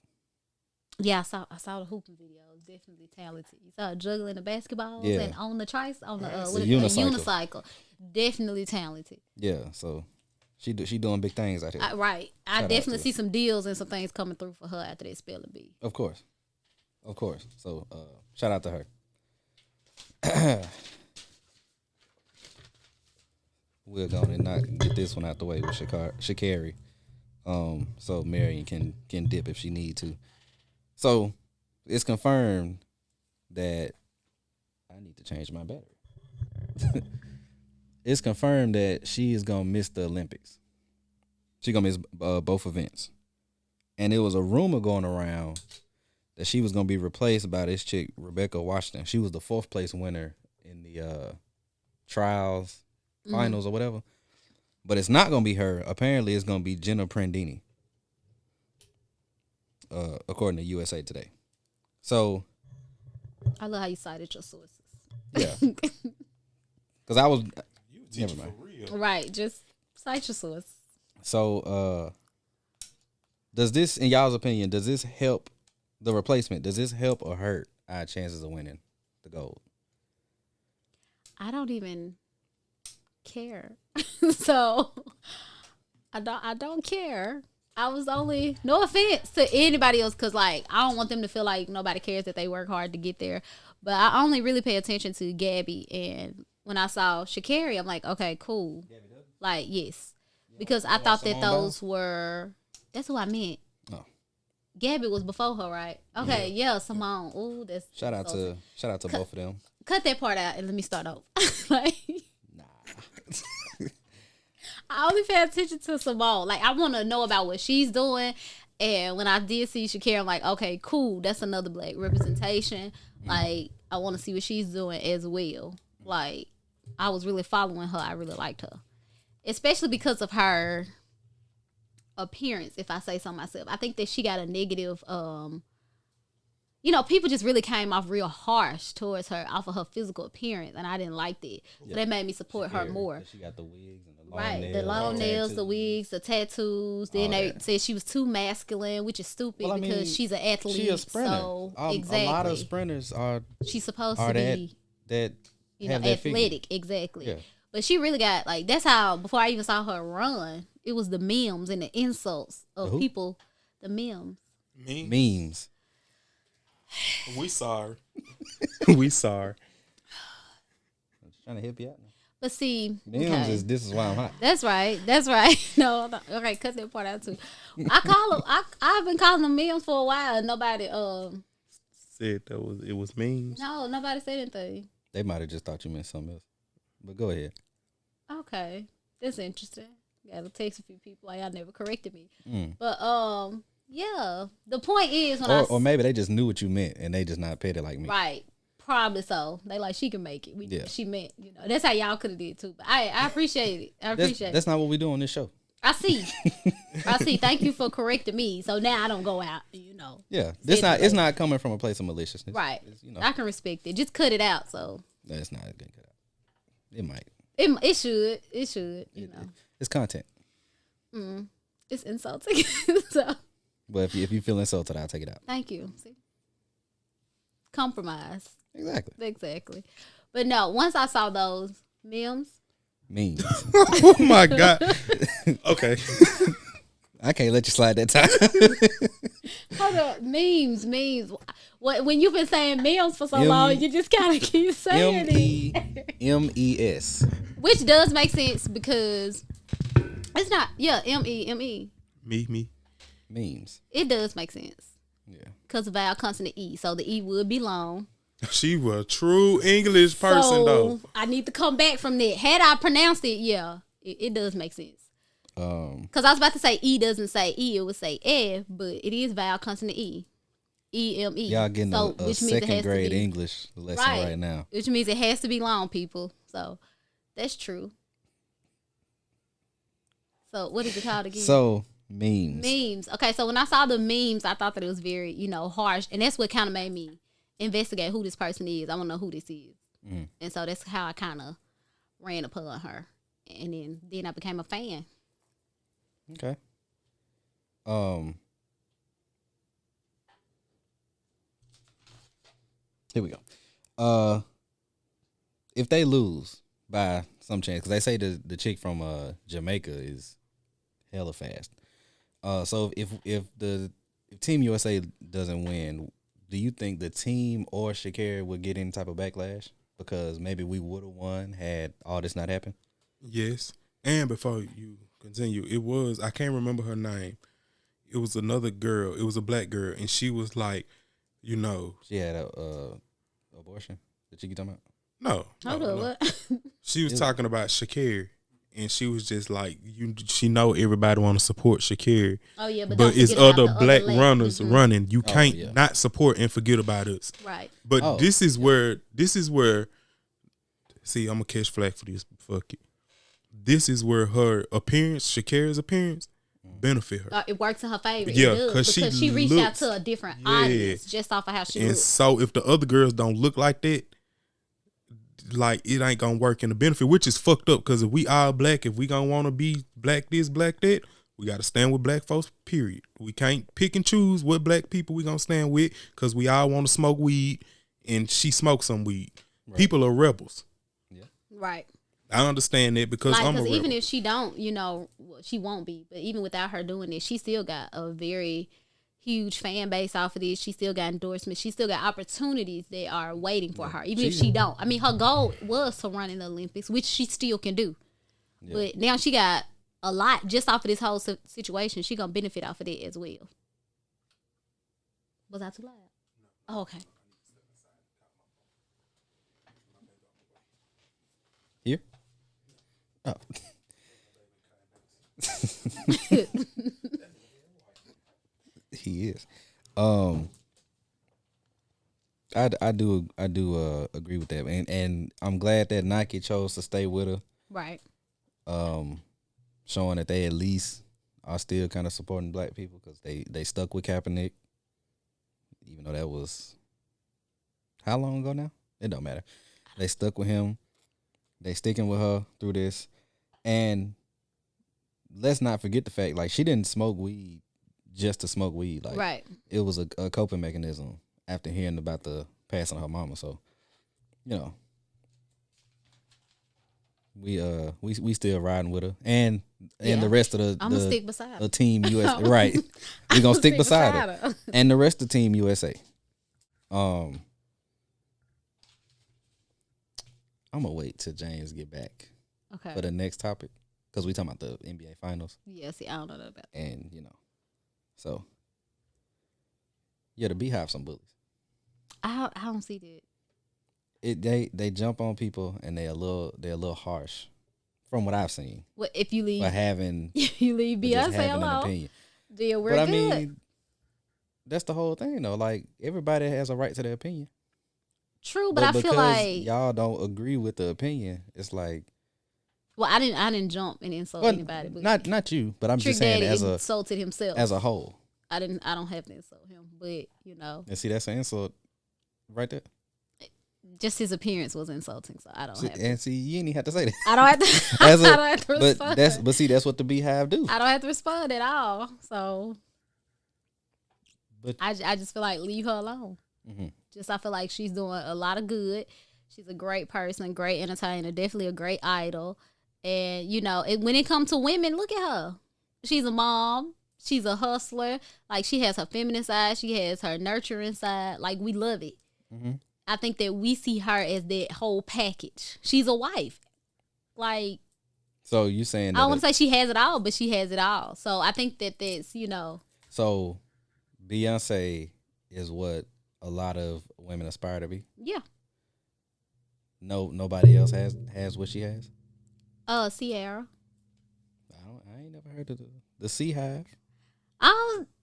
Yeah, I saw the hooping videos. Definitely talented. You saw her juggling the basketballs Yeah. and on the The unicycle. Definitely talented. Yeah, so she doing big things out here. Right. I Shout out definitely to see some deals and some things coming through for her after that spelling bee. Of course. So shout out to her. We're going to not get this one out the way with Sha'Carri. So Marian can dip if she need to. So it's confirmed that I need to change my battery. it's confirmed that she is gonna miss the Olympics. She's gonna miss both events, and it was a rumor going around that she was gonna be replaced by this chick Rebecca Washington. She was the 4th place winner in the trials finals or whatever. But it's not gonna be her. Apparently, it's gonna be Jenna Prandini, according to USA Today. So, I love how you cited your sources. yeah, because I was You never mind. for real. Right, just cite your source. So, does this, in y'all's opinion, does this help the replacement? Does this help or hurt our chances of winning the gold? I don't even care. So I don't care. I was only, no offense to anybody else, because like I don't want them to feel like nobody cares that they work hard to get there. But I only really pay attention to Gabby, and when I saw Sha'Carri, I'm like, okay, cool. Like, yes. Because I thought that those were, that's who I meant. Oh. Gabby was before her, right? Okay, yeah, Simone. Ooh, that's Shout out so to both of them. cut that part out and let me start over. Like, Nah. I only pay attention to Simone. Like, I want to know about what she's doing. And when I did see Sha'Carri, I'm like, okay, cool. That's another black representation. Like, I want to see what she's doing as well. Like, I was really following her. I really liked her. Especially because of her appearance, if I say so myself. I think that she got a negative, people just really came off real harsh towards her off of her physical appearance, and I didn't like that. So that made me support her more. She got the wigs and the long Right, nails, the long nails, the tattoos. wigs, the tattoos. Then they said she was too masculine, which is stupid Well, I mean, because she's an athlete. She a sprinter. So A exactly, lot of sprinters are she's supposed to that be, that have that athletic. figure. Exactly. Yeah. But she really got, like, that's how, before I even saw her run, it was the memes and the insults of who? people. The memes. Memes. We saw her. We saw her. I'm just trying to help you out. But see, Memes okay. is this is why I'm hot. That's right. No, okay, cut that part out too. I call them. I've been calling them memes for a while. And nobody Said it was memes. No, nobody said anything. They might have just thought you meant something else. But go ahead. Okay, that's interesting. Got to text a few people. Like, y'all never corrected me. But yeah. The point is or maybe they just knew what you meant and they just not petty like me. right. Probably so. They like, she can make it. She meant, that's how y'all could have did too. But I appreciate it. That's not what we do on this show. I see. Thank you for correcting me. So now I don't go out, Yeah, it's not coming from a place of maliciousness. Right. I can respect it. Just cut it out. So that's not gonna cut out. It might. it should. It's content. It's insulting. So But if you feel insulted, I'll take it out. thank you. See, compromise. Exactly. But no, once I saw those memes. Memes. Oh my God. Okay. I can't let you slide that time. Hold up, memes. When you've been saying memes for so long, you just kind of keep saying it. MEMES. Which does make sense because it's not, MEME. Me. Memes. It does make sense Yeah. because of vowel consonant E, so the E would be long. She was a true English person, so though. I need to come back from that. Had I pronounced it, it does make sense. Because I was about to say E doesn't say E, it would say F, but it is vowel consonant E. EME. Y'all getting a second grade English lesson right now. Which means it has to be long, people. So that's true. So what is it called again? So memes. Okay, so when I saw the memes, I thought that it was very, harsh. And that's what kind of made me investigate who this person is. I want to know who this is. And so that's how I kind of ran upon her. And then I became a fan. Okay. Here we go. If they lose by some chance, because they say the chick from Jamaica is hella fast. So if Team USA doesn't win, do you think the team or Sha'Carri would get any type of backlash because maybe we would have won had all this not happened? Yes. And before you continue, I can't remember her name. It was another girl. It was a black girl, and she was like, She had a abortion. The chick you talking about? No. Hold on, what? She was talking about Shakira, and she was just like, she know everybody want to support Shakira. Oh yeah, but it's forget about other the black leg. runners running. You Oh, can't yeah. not support and forget about us. Right. But this is where. See, I'm gonna catch flack for this. Fuck it. This is where her appearance, Shakira's appearance, benefit her. It works in her favor. Yeah, it does, because she reached out to a different audience just off of how she looks. So if the other girls don't look like that, like it ain't gonna work in the benefit, which is fucked up. Because if we all black, if we gonna want to be black this, black that, we got to stand with black folks. Period. We can't pick and choose what black people we gonna stand with, because we all want to smoke weed, and she smokes some weed. Right. People are rebels. Yeah. Right. I understand that because I'm a rebel. Even if she don't, she won't be. But even without her doing this, she still got a very huge fan base off of this. She still got endorsements. She still got opportunities that are waiting for her. Even if she don't. I mean, her goal was to run in the Olympics, which she still can do. Yeah. But now she got a lot just off of this whole situation. She gonna benefit off of it as well. Was I too loud? Oh, okay. Here? Oh. He is. I do agree with that, and I'm glad that Nike chose to stay with her. Right. Showing that they at least are still kind of supporting black people, because they stuck with Kaepernick, even though that was how long ago now? It don't matter. They stuck with him. They sticking with her through this, and let's not forget the fact, like, she didn't smoke weed just to smoke weed. Like, right. It was a coping mechanism after hearing about the passing of her mama. So, we still riding with her, and the rest of I'm gonna stick beside the team USA. Right, we gonna stick beside her, and the rest of Team USA. I'm gonna wait till James get back for the next topic, because we talking about the NBA Finals. Yeah, see, I don't know about that. And so the Beehive some bullies. I don't see that. They jump on people, and they're a little harsh, from what I've seen. Well, if you leave, for having you leave Beyonce alone, then we're good. I mean, that's the whole thing, though. Like, everybody has a right to their opinion. True, but I feel like y'all don't agree with the opinion. It's like, well, I didn't jump and insult anybody. But not you, but I'm Trick just saying Daddy insulted himself as a whole. I don't have to insult him, but And see, that's an insult right there. Just his appearance was insulting, so I don't have to. And see, you ain't even have to say that. I don't have to. I don't have to respond. But see, that's what the Beehive do. I don't have to respond at all. So, but I just feel like leave her alone. Mm-hmm. I feel like she's doing a lot of good. She's a great person, great entertainer, definitely a great idol. And when it comes to women, look at her. She's a mom. She's a hustler. Like, she has her feminine side. She has her nurturing side. Like, we love it. Mm-hmm. I think that we see her as that whole package. She's a wife. Like, so you saying that I don't want to say she has it all, but she has it all. So I think that's, So Beyonce is what a lot of women aspire to be? Yeah. Nobody else has what she has? Sierra. I ain't never heard of the Sea Hive.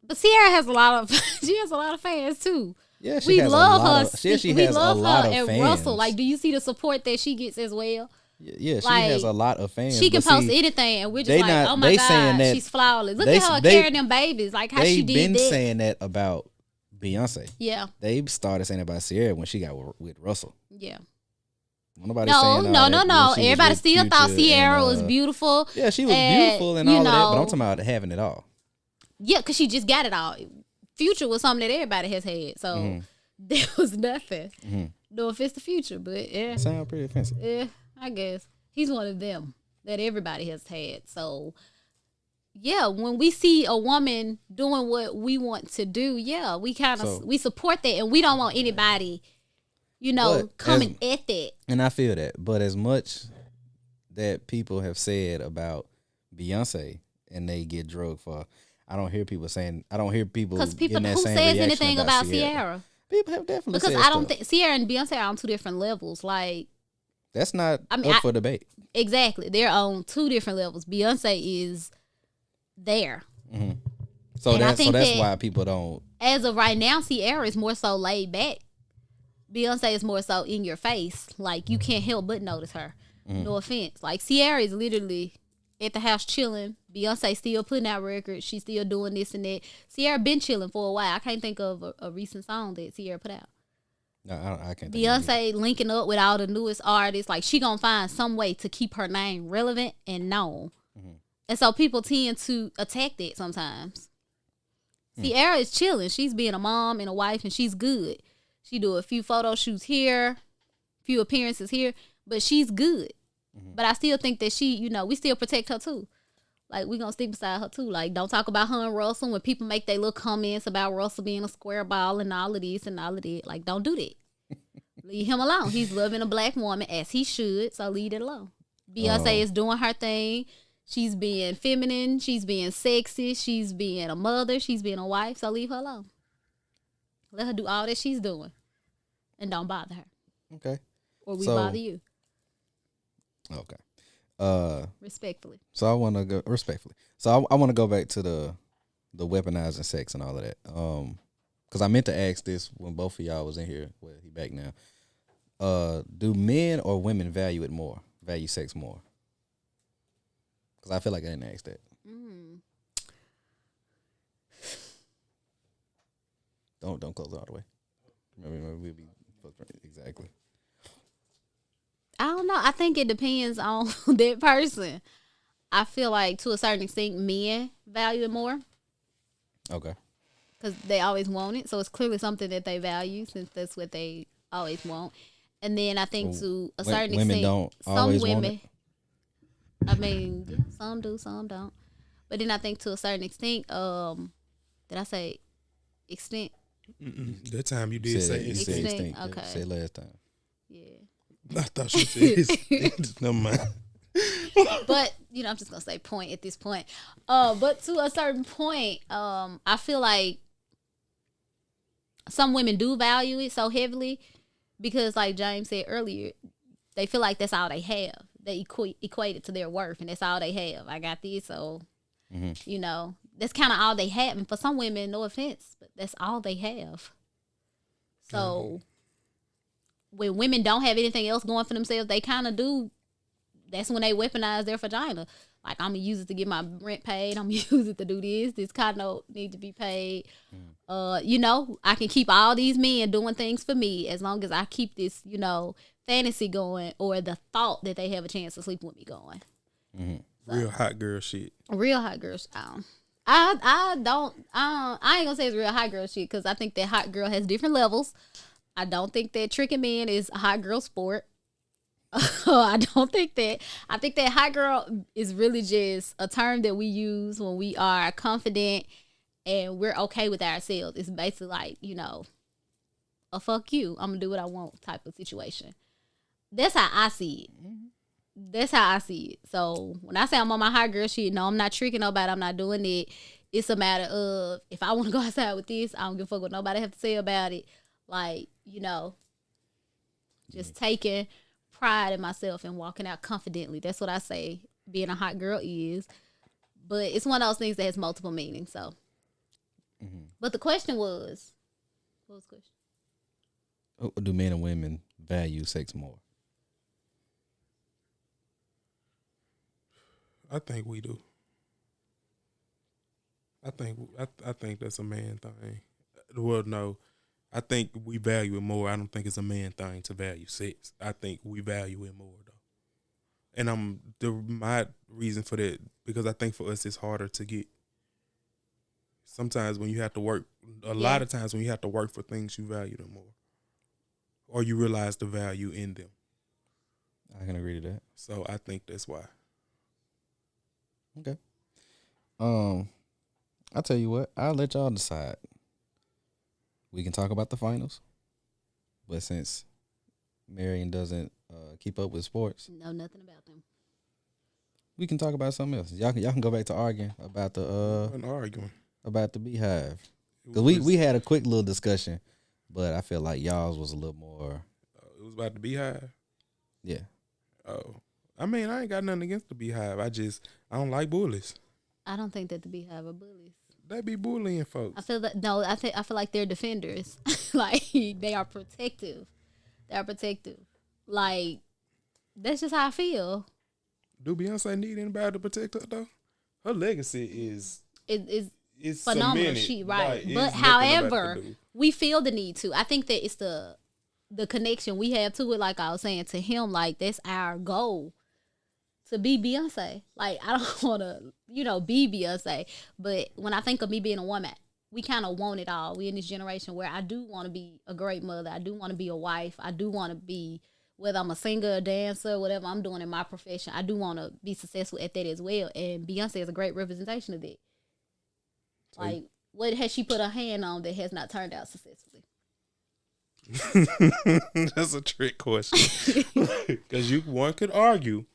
But Sierra has a lot of she has a lot of fans too. Yeah, we love her. We love her and fans. Russell. Like, do you see the support that she gets as well? Yeah, she has a lot of fans. She can post anything, and we're just like, oh my God, she's flawless. Look at her carrying them babies, like how she did that. They've been saying that about Beyonce. Yeah. They started saying about Sierra when she got with Russell. Yeah. Nobody no. Everybody still thought Sierra was beautiful. Yeah, she was beautiful and all of that, but I'm talking about having it all. Yeah, because she just got it all. Future was something that everybody has had, so there was nothing. Mm-hmm. No offense to Future, but yeah. That sounds pretty offensive. Yeah, I guess. He's one of them that everybody has had. So, yeah, when we see a woman doing what we want to do, yeah, we we support that, and we don't want anybody, coming at that. And I feel that. But as much that people have said about Beyonce and they get drugged for, I don't hear people because people who says anything about Sierra. People have definitely because said I don't think Sierra and Beyonce are on two different levels. Like, That's not I mean, up for debate. Exactly. They're on two different levels. Beyonce is there. Mm-hmm. So that's why people don't. As of right now, Ciara is more so laid back. Beyonce is more so in your face. Like, you can't help but notice her. Mm-hmm. No offense. Like, Ciara is literally at the house chilling. Beyonce still putting out records. She's still doing this and that. Ciara been chilling for a while. I can't think of a recent song that Ciara put out. No, I can't. Beyonce linking up with all the newest artists. Like, she gonna find some way to keep her name relevant and known. Mm-hmm. And so people tend to attack that sometimes. Ciara is chilling. She's being a mom and a wife, and she's good. She do a few photo shoots here, few appearances here, but she's good. Mm-hmm. But I still think that she, we still protect her too. Like, we gonna stick beside her too. Like, don't talk about her and Russell when people make their little comments about Russell being a square ball and all of this and all of that. Like, don't do that. Leave him alone. He's loving a black woman as he should, so leave it alone. Beyonce is doing her thing. She's being feminine. She's being sexy. She's being a mother. She's being a wife. So leave her alone. Let her do all that she's doing. And don't bother her. Okay. Or we bother you. Okay. Respectfully. So I want to go respectfully. So I want to go back to the weaponizing sex and all of that. Because I meant to ask this when both of y'all was in here. Well, he back now. Do men or women value sex more? Because I feel like I didn't ask that. Don't close all the way. Maybe we'll be exactly. I don't know. I think it depends on that person. I feel like to a certain extent, men value it more. Okay. Because they always want it. So it's clearly something that they value since that's what they always want. And then I think to a certain extent, women don't always want it. I mean, yeah, some do, some don't. But then I think to a certain extent, did I say extent? That time you did say extent. Okay. Say last time. Yeah. I thought you said extent. Never mind. But, I'm just going to say point at this point. But to a certain point, I feel like some women do value it so heavily because, like James said earlier, they feel like that's all they have. They equate it to their worth, and that's all they have. I got this, so, that's kind of all they have. And for some women, no offense, but that's all they have. So when women don't have anything else going for themselves, they kind of do. That's when they weaponize their vagina. Like, I'm going to use it to get my rent paid. I'm going to use it to do this. This condo need to be paid. I can keep all these men doing things for me as long as I keep this, fantasy going or the thought that they have a chance to sleep with me going. Mm-hmm. So, real hot girl shit. Real hot girl shit. I ain't gonna say it's real hot girl shit because I think that hot girl has different levels. I don't think that tricking men is a hot girl sport. I don't think that. I think that hot girl is really just a term that we use when we are confident and we're okay with ourselves. It's basically like, a fuck you, I'm gonna do what I want type of situation. That's how I see it. That's how I see it. So when I say I'm on my hot girl shit, no, I'm not tricking nobody. I'm not doing it. It's a matter of if I want to go outside with this, I don't give a fuck what nobody have to say about it. Like, just taking pride in myself and walking out confidently. That's what I say being a hot girl is. But it's one of those things that has multiple meanings. So, But the question was, what was the question? Do men and women value sex more? I think we do. I think that's a man thing. Well, no, I think we value it more. I don't think it's a man thing to value sex. I think we value it more though. And my reason for that because I think for us it's harder to get. Sometimes when you have to work, a lot of times when you have to work for things, you value them more, or you realize the value in them. I can agree to that. So I think that's why. Okay. I'll tell you what. I'll let y'all decide. We can talk about the finals, but since Marian doesn't keep up with sports, know nothing about them. We can talk about something else. Y'all can go back to arguing about about the Beehive. Because we had a quick little discussion, but I feel like y'all's was a little more. It was about the Beehive? Yeah. Oh, I mean, I ain't got nothing against the Beehive. I don't like bullies. I don't think that the Beehive are bullies. They be bullying folks. I feel that I feel like they're defenders. Like they are protective. They are protective. Like that's just how I feel. Do Beyonce need anybody to protect her though? Her legacy is phenomenal. Cemented, Right. It's But nothing however, nobody can do. we feel the need to. I think that it's the connection we have to it. Like I was saying to him, like that's our goal to be Beyonce. Like I don't want to, be Beyonce. But when I think of me being a woman, we kind of want it all. We in this generation where I do want to be a great mother. I do want to be a wife. I do want to be, whether I'm a singer, a dancer, whatever I'm doing in my profession, I do want to be successful at that as well. And Beyonce is a great representation of that. Like, what has she put her hand on that has not turned out successfully? That's a trick question. Because one could argue.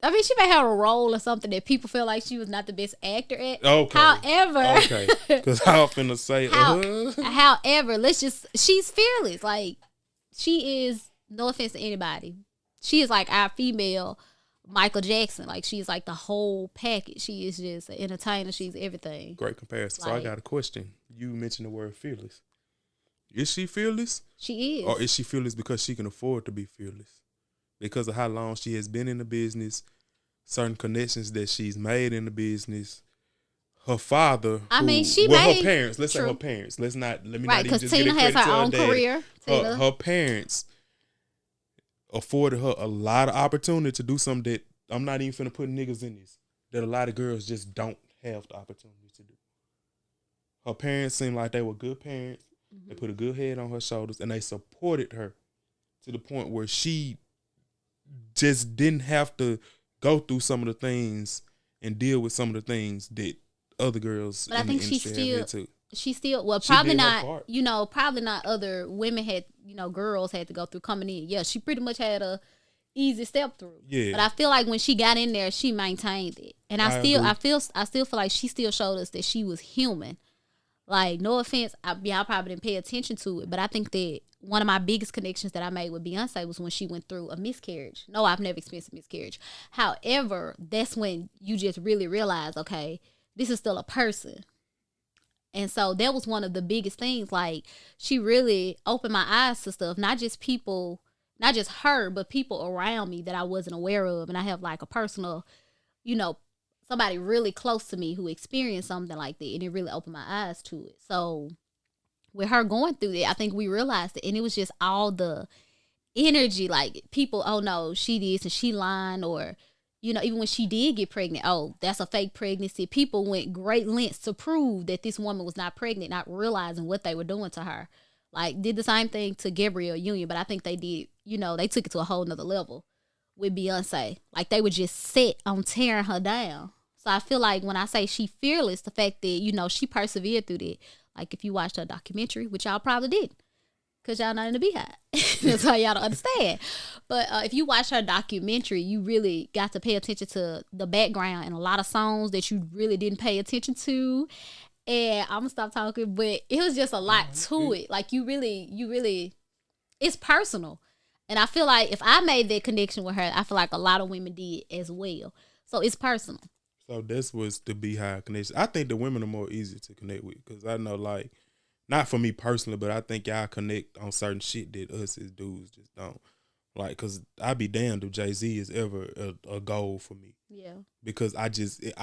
I mean, she may have a role or something that people feel like she was not the best actor at. Okay. However, because I was finna say, however, she's fearless. Like, she is, no offense to anybody, she is like our female Michael Jackson. Like, she's like the whole package. She is just an entertainer. She's everything. Great comparison. Like, so I got a question. You mentioned the word fearless. Is she fearless? She is. Or is she fearless because she can afford to be fearless? Because of how long she has been in the business, certain connections that she's made in the business. Her father, her parents. Let's say her parents. Let me not even just Tina get has her own daddy. career. Her parents afforded her a lot of opportunity to do something that I'm not even finna put niggas in this. That a lot of girls just don't have the opportunity to do. Her parents seemed like they were good parents. Mm-hmm. They put a good head on her shoulders and they supported her to the point where she just didn't have to go through some of the things and deal with some of the things that other girls but I think she still probably not, probably not other women had, girls had to go through coming in. Yeah, she pretty much had a easy step through. Yeah. But I feel like when she got in there, she maintained it. And I still feel like she still showed us that she was human. Like, no offense, I probably didn't pay attention to it, but I think that one of my biggest connections that I made with Beyonce was when she went through a miscarriage. No, I've never experienced a miscarriage. However, that's when you just really realize, okay, this is still a person. And so that was one of the biggest things. Like, she really opened my eyes to stuff, not just her, but people around me that I wasn't aware of. And I have like a personal, somebody really close to me who experienced something like that, and it really opened my eyes to it. So with her going through that, I think we realized it, and it was just all the energy, like people, oh no, she this and she lying, or even when she did get pregnant, oh, that's a fake pregnancy. People went great lengths to prove that this woman was not pregnant, not realizing what they were doing to her. Like, did the same thing to Gabrielle Union, but I think they did, they took it to a whole nother level with Beyonce. Like, they were just set on tearing her down. So I feel like when I say she fearless, the fact that, she persevered through that. Like, if you watched her documentary, which y'all probably did, because y'all not in the Beehive. That's why y'all don't understand. But if you watch her documentary, you really got to pay attention to the background and a lot of songs that you really didn't pay attention to. And I'm going to stop talking, but it was just a lot to it. Like, you really, it's personal. And I feel like if I made that connection with her, I feel like a lot of women did as well. So it's personal. So this was the Beehive connection. I think the women are more easy to connect with because I know, like, not for me personally, but I think y'all connect on certain shit that us as dudes just don't. Like, because I'd be damned if Jay-Z is ever a goal for me. Yeah. Because I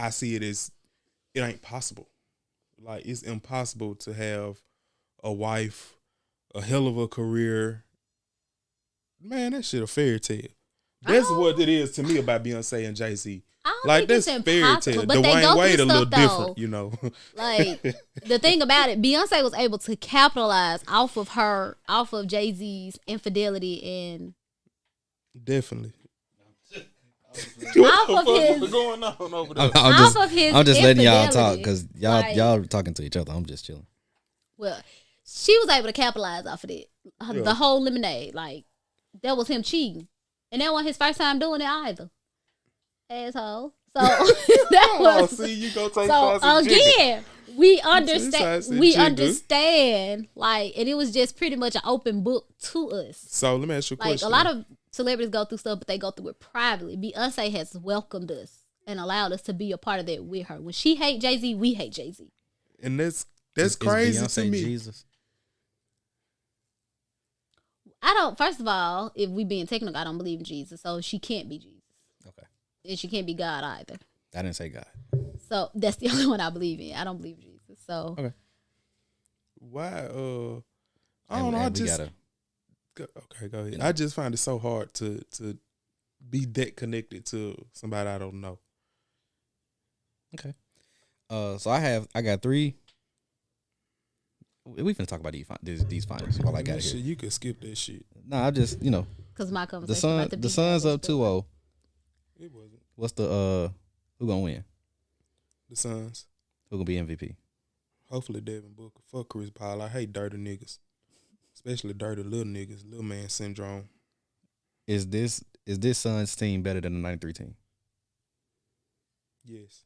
see it as, it ain't possible. Like, it's impossible to have a wife, a hell of a career. Man, that shit a fairy tale. That's what it is to me about Beyonce and Jay-Z. Like, that's fairy tale. But Dwayne Wade a little though. different, Like, the thing about it, Beyonce was able to capitalize off of Jay-Z's infidelity and definitely. Off of his, going on over there? I'm just letting y'all talk because y'all talking to each other. I'm just chilling. Well, she was able to capitalize off of it. The whole Lemonade, like, that was him cheating, and that wasn't his first time doing it either. Asshole. So that was. See, you go take so again. We understand, like, and it was just pretty much an open book to us. So let me ask you a question. A lot of celebrities go through stuff, but they go through it privately. Beyonce has welcomed us and allowed us to be a part of that with her. When she hate Jay-Z, we hate Jay-Z. And that's crazy Beyonce to me. Jesus. I don't. First of all, if we being technical, I don't believe in Jesus, so she can't be Jesus. Okay. And she can't be God either. I didn't say God. So that's the only one I believe in. I don't believe in Jesus. So Okay. Why? I don't know. I just gotta, okay. Go ahead. You know. I just find it so hard to be that connected to somebody I don't know. Okay. So I got 3. We finna talk about these finals while I got it Shit, here. you could skip that shit. Nah, I just because my conversation about the Suns up 2-0. It wasn't What's the who gonna win? the Suns. Who gonna be MVP? Hopefully Devin Booker. Fuck Chris Paul. I hate dirty niggas, especially dirty little niggas. Little man syndrome. Is this Suns team better than the 93 team? Yes.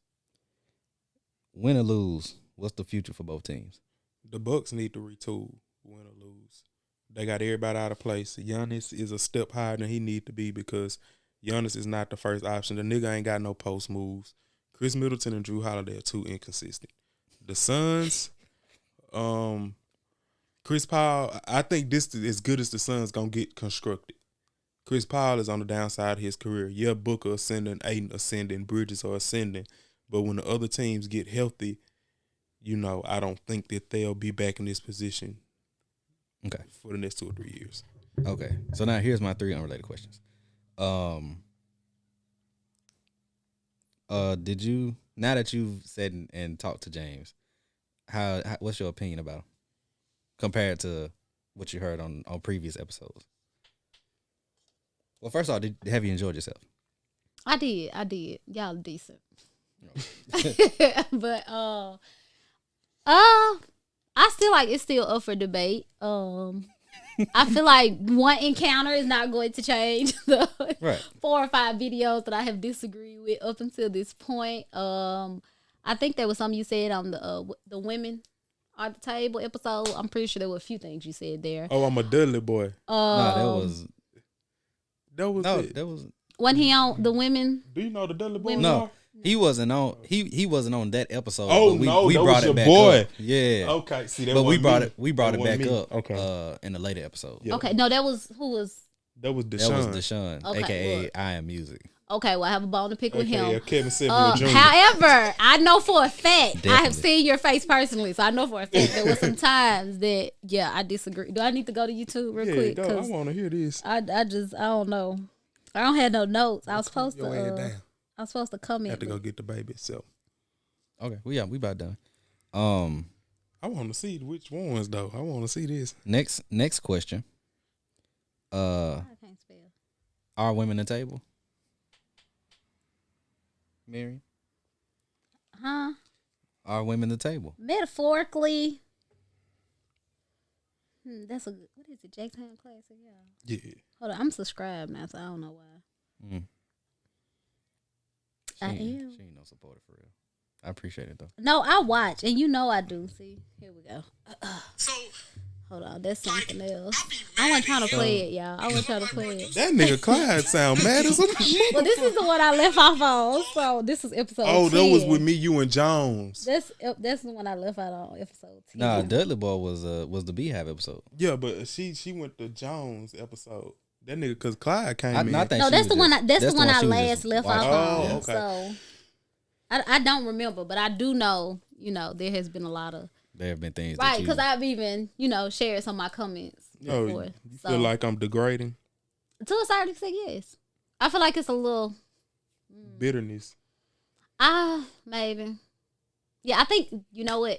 Win or lose, what's the future for both teams? The Bucks need to retool, win or lose. They got everybody out of place. Giannis is a step higher than he need to be because Giannis is not the first option. The nigga ain't got no post moves. Chris Middleton and Drew Holiday are too inconsistent. The Suns, Chris Paul, I think this is as good as the Suns gonna get constructed. Chris Paul is on the downside of his career. Yeah, Booker ascending, Ayton ascending, Bridges are ascending. But when the other teams get healthy, I don't think that they'll be back in this position. Okay. For the next 2 or 3 years. Okay. So now here's my 3 unrelated questions. Did you, now that you've said and talked to James, how what's your opinion about him compared to what you heard on previous episodes? Well, first of all, have you enjoyed yourself? I did. Y'all decent. But I still like it's still up for debate. I feel like one encounter is not going to change the Right. 4 or 5 videos that I have disagreed with up until this point. I think there was something you said on the women at the table episode. I'm pretty sure there were a few things you said there. Oh, I'm a Dudley boy. That was when he on the women. Do you know the Dudley boy? No. He wasn't on. He wasn't on that episode. Oh, but we no, that brought was it your back boy. up. Yeah. Okay, see that. But we brought me. it. We brought That it back wasn't me. up. Okay. In the later episode. Yeah. Okay, no, that was who was. That was Deshaun. That was Deshaun, Okay, aka look. I Am Music. Okay, well, I have a bone to pick with him. Yeah, Kevin Samuel Jr. However, I know for a fact, I Definitely. have seen your face personally, so I know for a fact there were some times that, I disagree. Do I need to go to YouTube real quick? Go. I want to hear this. I don't know. I don't have no notes. I was supposed Your ass to. down. I was supposed to comment. Have to go get the baby itself. Okay. We about done. I want to see which ones though. I want to see this. Next question. I can't spell. Are women the table? Marian? Huh? Are women the table? Metaphorically. That's a good. What is it? Jacktown Classix. Yeah. Yeah. Hold on. I'm subscribed now, so I don't know why. I am. She ain't no supporter for real. I appreciate it though. No, I watch, and you know I do. See, here we go. Hold on, that's something else. I wasn't trying to play it, y'all. I wasn't trying to play it. That nigga Clyde sound mad as a Well, this is the one I left off on. So this is episode. Oh, 10. that was with me, you, and Jones. That's the one I left out on episode 10. Nah, Dudley Boy was the Beehive episode. Yeah, but she went to Jones episode. That nigga, cause Clyde came in. I think No, she that's was the one. just- That's the one I she was last just left off watching. on. Oh, okay. So I don't remember, but I do know. There has been a lot of There have been things right that you, because I've even shared some of my comments Oh, before. you feel like I'm degrading? To a certain extent, yes. I feel like it's a little Bitterness. maybe. Yeah, I think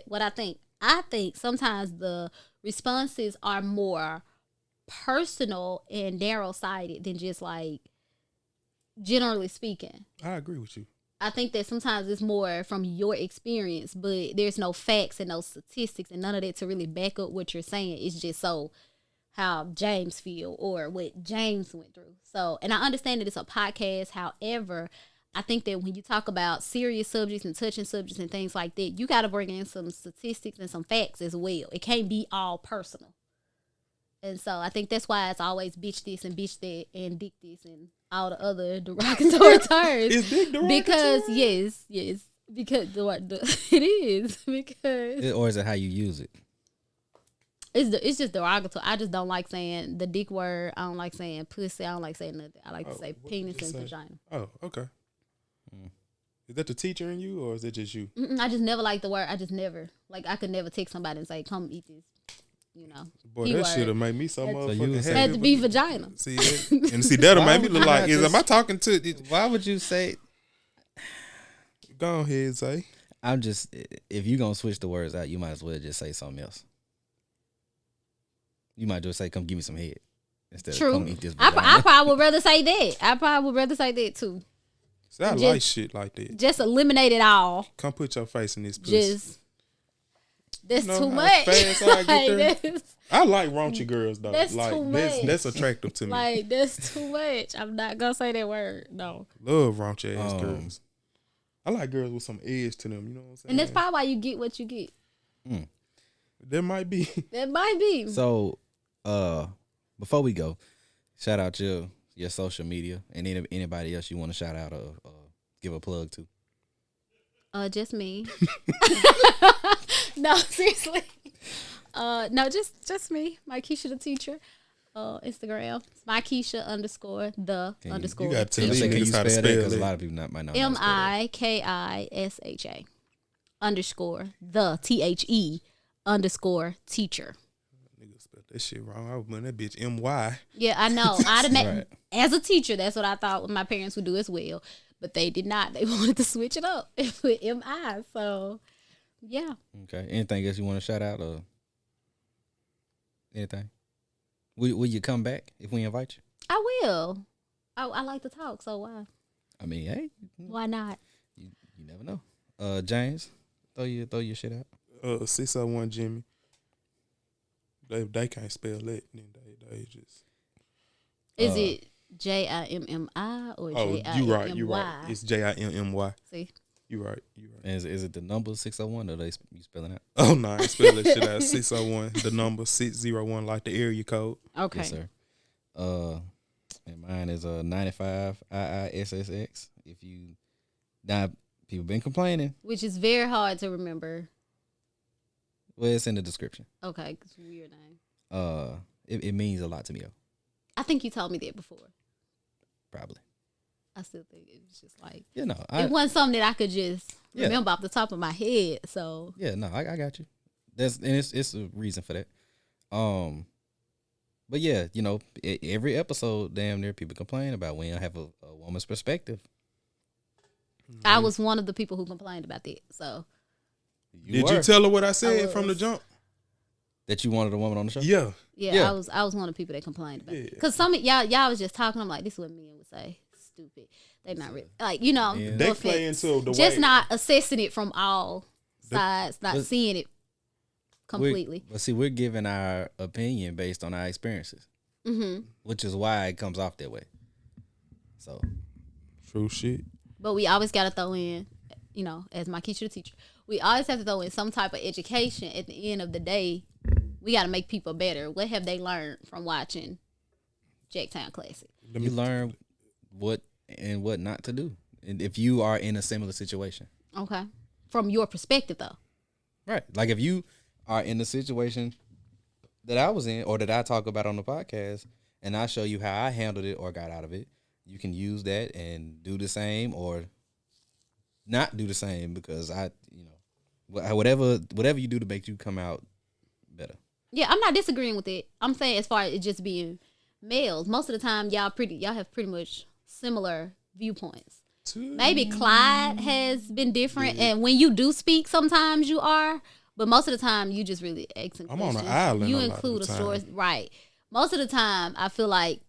what I think. I think sometimes the responses are more personal and narrow-sided than just like generally speaking. I agree with you. I think that sometimes it's more from your experience, but there's no facts and no statistics and none of that to really back up what you're saying. It's just so how James feel or what James went through. So, and I understand that it's a podcast. However, I think that when you talk about serious subjects and touching subjects and things like that, you got to bring in some statistics and some facts as well. It can't be all personal. And so I think that's why it's always bitch this and bitch that and dick this and all the other derogatory terms. Is dick derogatory? Because yes, because it is because Or is it how you use it? it's just derogatory. I just don't like saying the dick word. I don't like saying pussy. I don't like saying nothing. I like to say penis and vagina. Oh, okay. Is that the teacher in you, or is it just you? I just never like the word. I just never I could never text somebody and say, "Come eat this." You know, Boy, that should have made me so motherfucking happy. Had to be vagina. See, that'll make me look like, am I talking to? Why would you say? Go ahead, say. I'm just, if you gonna switch the words out, you might as well just say something else. You might just say, "Come give me some head," instead True. of "Come eat this." I probably would rather say that. I probably would rather say that too. See, I like shit like that. Just eliminate it all. Come put your face in this pussy. That's too much. Fast I get there? I like raunchy girls though. That's too much. That's attractive to me. Like that's too much. I'm not gonna say that word. No. Love raunchy ass girls. I like girls with some edge to them. You know what I'm saying? And that's probably why you get what you get. There might be. That might be. So, before we go, shout out your social media and anybody else you want to shout out or give a plug to. Just me. No, seriously. No, just me. Keisha the teacher. Instagram. Keisha _the_. You got to tell Can you these niggas how to spell that? spell Because a it. lot of people might not know. MIKISHA _the THE_teacher. Niggas spelled that shit wrong. I was putting that bitch MY. Yeah, I know. Right. As a teacher, that's what I thought my parents would do as well. But they did not. They wanted to switch it up with MI. So, yeah. Okay. Anything else you want to shout out or anything? Will you come back if we invite you? I will. I like to talk, so why? I mean, hey. Why not? You never know. James, throw your shit out. 601 Jimmy. They can't spell that. Then they just. Is it JIMMI or JIMMY? You right. It's JIMMY. See? You right. Is it the number 601 or you spelling out? Oh no, I ain't spell that shit out. 601. The number 601, like the area code. Okay. Yes, sir. And mine is 95 IISSX. If you now people been complaining. Which is very hard to remember. Well, it's in the description. Okay, it's a weird name. It means a lot to me though. I think you told me that before. Probably. I still think it was just like it wasn't something that I could just remember off the top of my head. So I got you. It's a reason for that. But yeah, every episode, damn near people complain about we don't have a woman's perspective. I was one of the people who complained about that. So Did you tell her what I said from the jump? That you wanted a woman on the show? Yeah. Yeah. I was one of the people that complained about it. Because some of y'all was just talking. I'm like, this is what men would say. Stupid. They not really They no play into the just way. not assessing it from all sides, not seeing it completely. But see, we're giving our opinion based on our experiences, which is why it comes off that way. So, true shit. But we always got to throw in, as my Keisha the teacher, we always have to throw in some type of education. At the end of the day, we got to make people better. What have they learned from watching Jacktown Classix? You learn what and what not to do, and if you are in a similar situation. Okay, from your perspective, though. Right, like if you are in the situation that I was in, or that I talk about on the podcast, and I show you how I handled it or got out of it, you can use that and do the same or not do the same, because whatever you do to make you come out better. Yeah, I'm not disagreeing with it. I'm saying as far as it just being males, most of the time y'all have pretty much similar viewpoints. Maybe Clyde has been different, and when you do speak, sometimes you are, but most of the time you just really asking questions. I'm on an island. You include a story, right? Most of the time, I feel like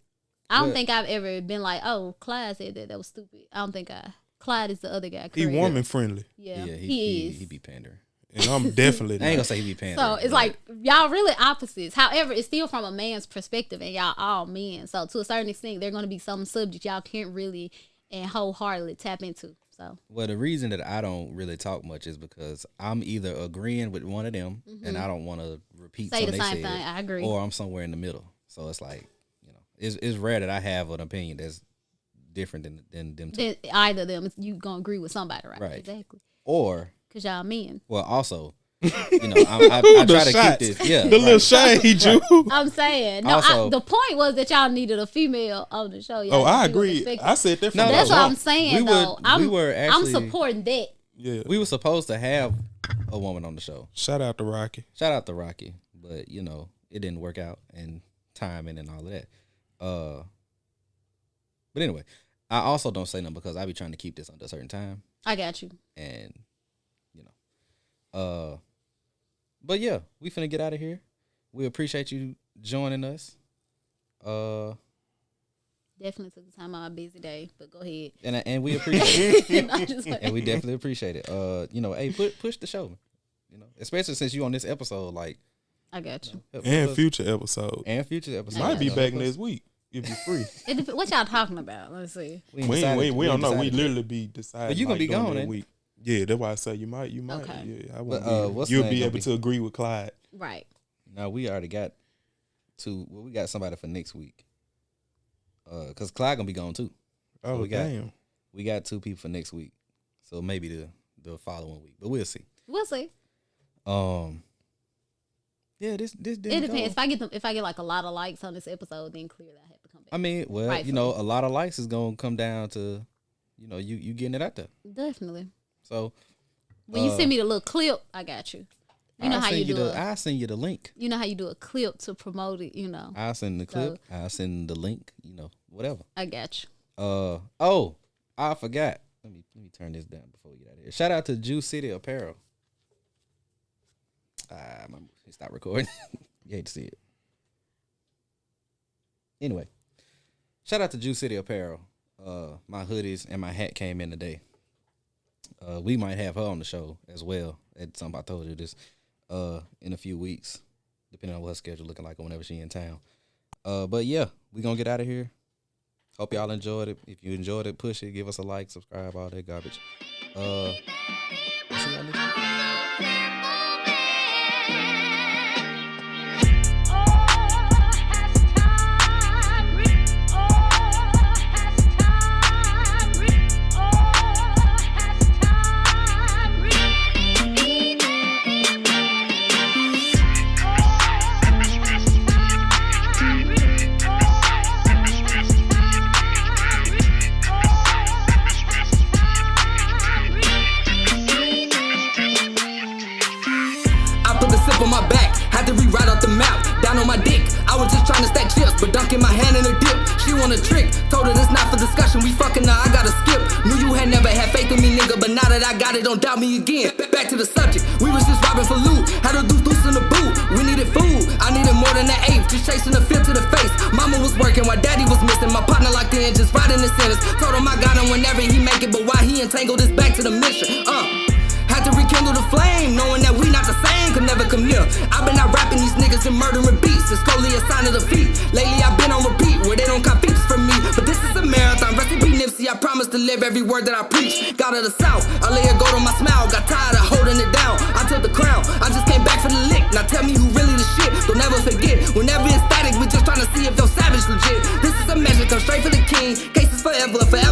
I don't think I've ever been like, "Oh, Clyde said that was stupid." I don't think Clyde is the other guy. He woman friendly. Yeah, he is. He be pandering. And I'm definitely I ain't gonna say he be pandering. So it's like y'all really opposites. However, it's still from a man's perspective, and y'all all men. So to a certain extent, there are gonna be some subjects y'all can't really and wholeheartedly tap into. So the reason that I don't really talk much is because I'm either agreeing with one of them, and I don't want to repeat say the something same they said, thing. I agree. or I'm somewhere in the middle. So it's like, you know, it's rare that I have an opinion that's different than them two. Then either of them, you gonna agree with somebody, right? Right. Exactly. Or Cause y'all men. well, also, you know, I try to keep this. Yeah, the little shade, you. I'm saying no. Also- The point was that y'all needed a female on the show. Oh, Y'all I didn't see what agree. expected. I said that from No, the That's what jump. I'm saying. We though, were I'm actually- supporting that. Yeah. we were supposed to have a woman on the show. Shout out to Rocky. Shout out to Rocky, but you know, it didn't work out and timing and all of that. But anyway, I also don't say nothing because I be trying to keep this under a certain time, I got you. and you know, but yeah, we finna get out of here. We appreciate you joining us. Definitely took the time out of my busy day, but go ahead. And we appreciate it. I'm just like, And we definitely appreciate it. You know, hey, push the show. You know, especially since you on this episode, like, I got you. help And us- future episode. and future episodes. Might be You know, back help us. next week if you're free. What y'all talking about? Let's see. We ain't We decided- don't know. We decided yet. literally be deciding. But you gonna be during gone, that ain't week. Yeah, that's why I say you might. Okay. Yeah, I won't But, be. what's You'll the name be gonna able be? to agree with Clyde. Right. No, we already got two. Well, we got somebody for next week. Cause Clyde gonna be gone too. Oh, we got- damn. We got two people for next week, so maybe the following week, but we'll see. We'll see. Yeah, this It didn't depends. go. If I get like a lot of likes on this episode, then clearly I have to come back. I mean, well, Right, you know, a lot of likes is gonna come down to, you know, you getting it out there. Definitely. So When you send me the little clip, I got you. You know I'll how send you do it. I'll send you the link. You know how you do a clip to promote it. You know. I'll send the clip. I'll send the link. You know, whatever. I got you. Oh, I forgot. Let me turn this down before we get out of here. Shout out to Juice City Apparel. Stop recording. You hate to see it. Anyway, shout out to Juice City Apparel. My hoodies and my hat came in today. We might have her on the show as well. At something I told you this. In a few weeks, depending on what her schedule looking like or whenever she in town. But yeah, we gonna get out of here. Hope y'all enjoyed it. If you enjoyed it, push it, give us a like, subscribe, all that garbage. We'll see y'all next week. On my back, had to rewrite off the map. Down on my dick, I was just trying to stack chips, but dunking my hand in a dip. She want a trick, told her this not for discussion. We fucking now, I gotta skip. Knew you had never had faith in me, nigga, but now that I got it, don't doubt me again. Back to the subject, we was just robbing for loot. Had a deuce in the boot, we needed food. I needed more than an eighth, just chasing the fifth to the face. Mama was working while daddy was missing. My partner locked in, just riding the sentence. Told him I got him whenever he make it, but why he entangled this back to the mission? Had to rekindle the flame, knowing that we not the same, could never come near. I've been out rapping these niggas and murdering beats. It's totally a sign of defeat. Lately I've been on repeat, where they don't cop beats from me. But this is a marathon, recipe Nipsey. I promise to live every word that I preach. Got of the South, I lay a gold on my smile. Got tired of holding it down, I took the crown. I just came back for the lick, now tell me who really the shit. Don't ever forget, whenever it's static, we just trying to see if you're savage legit. This is a measure, come straight for the king. Cases forever, forever.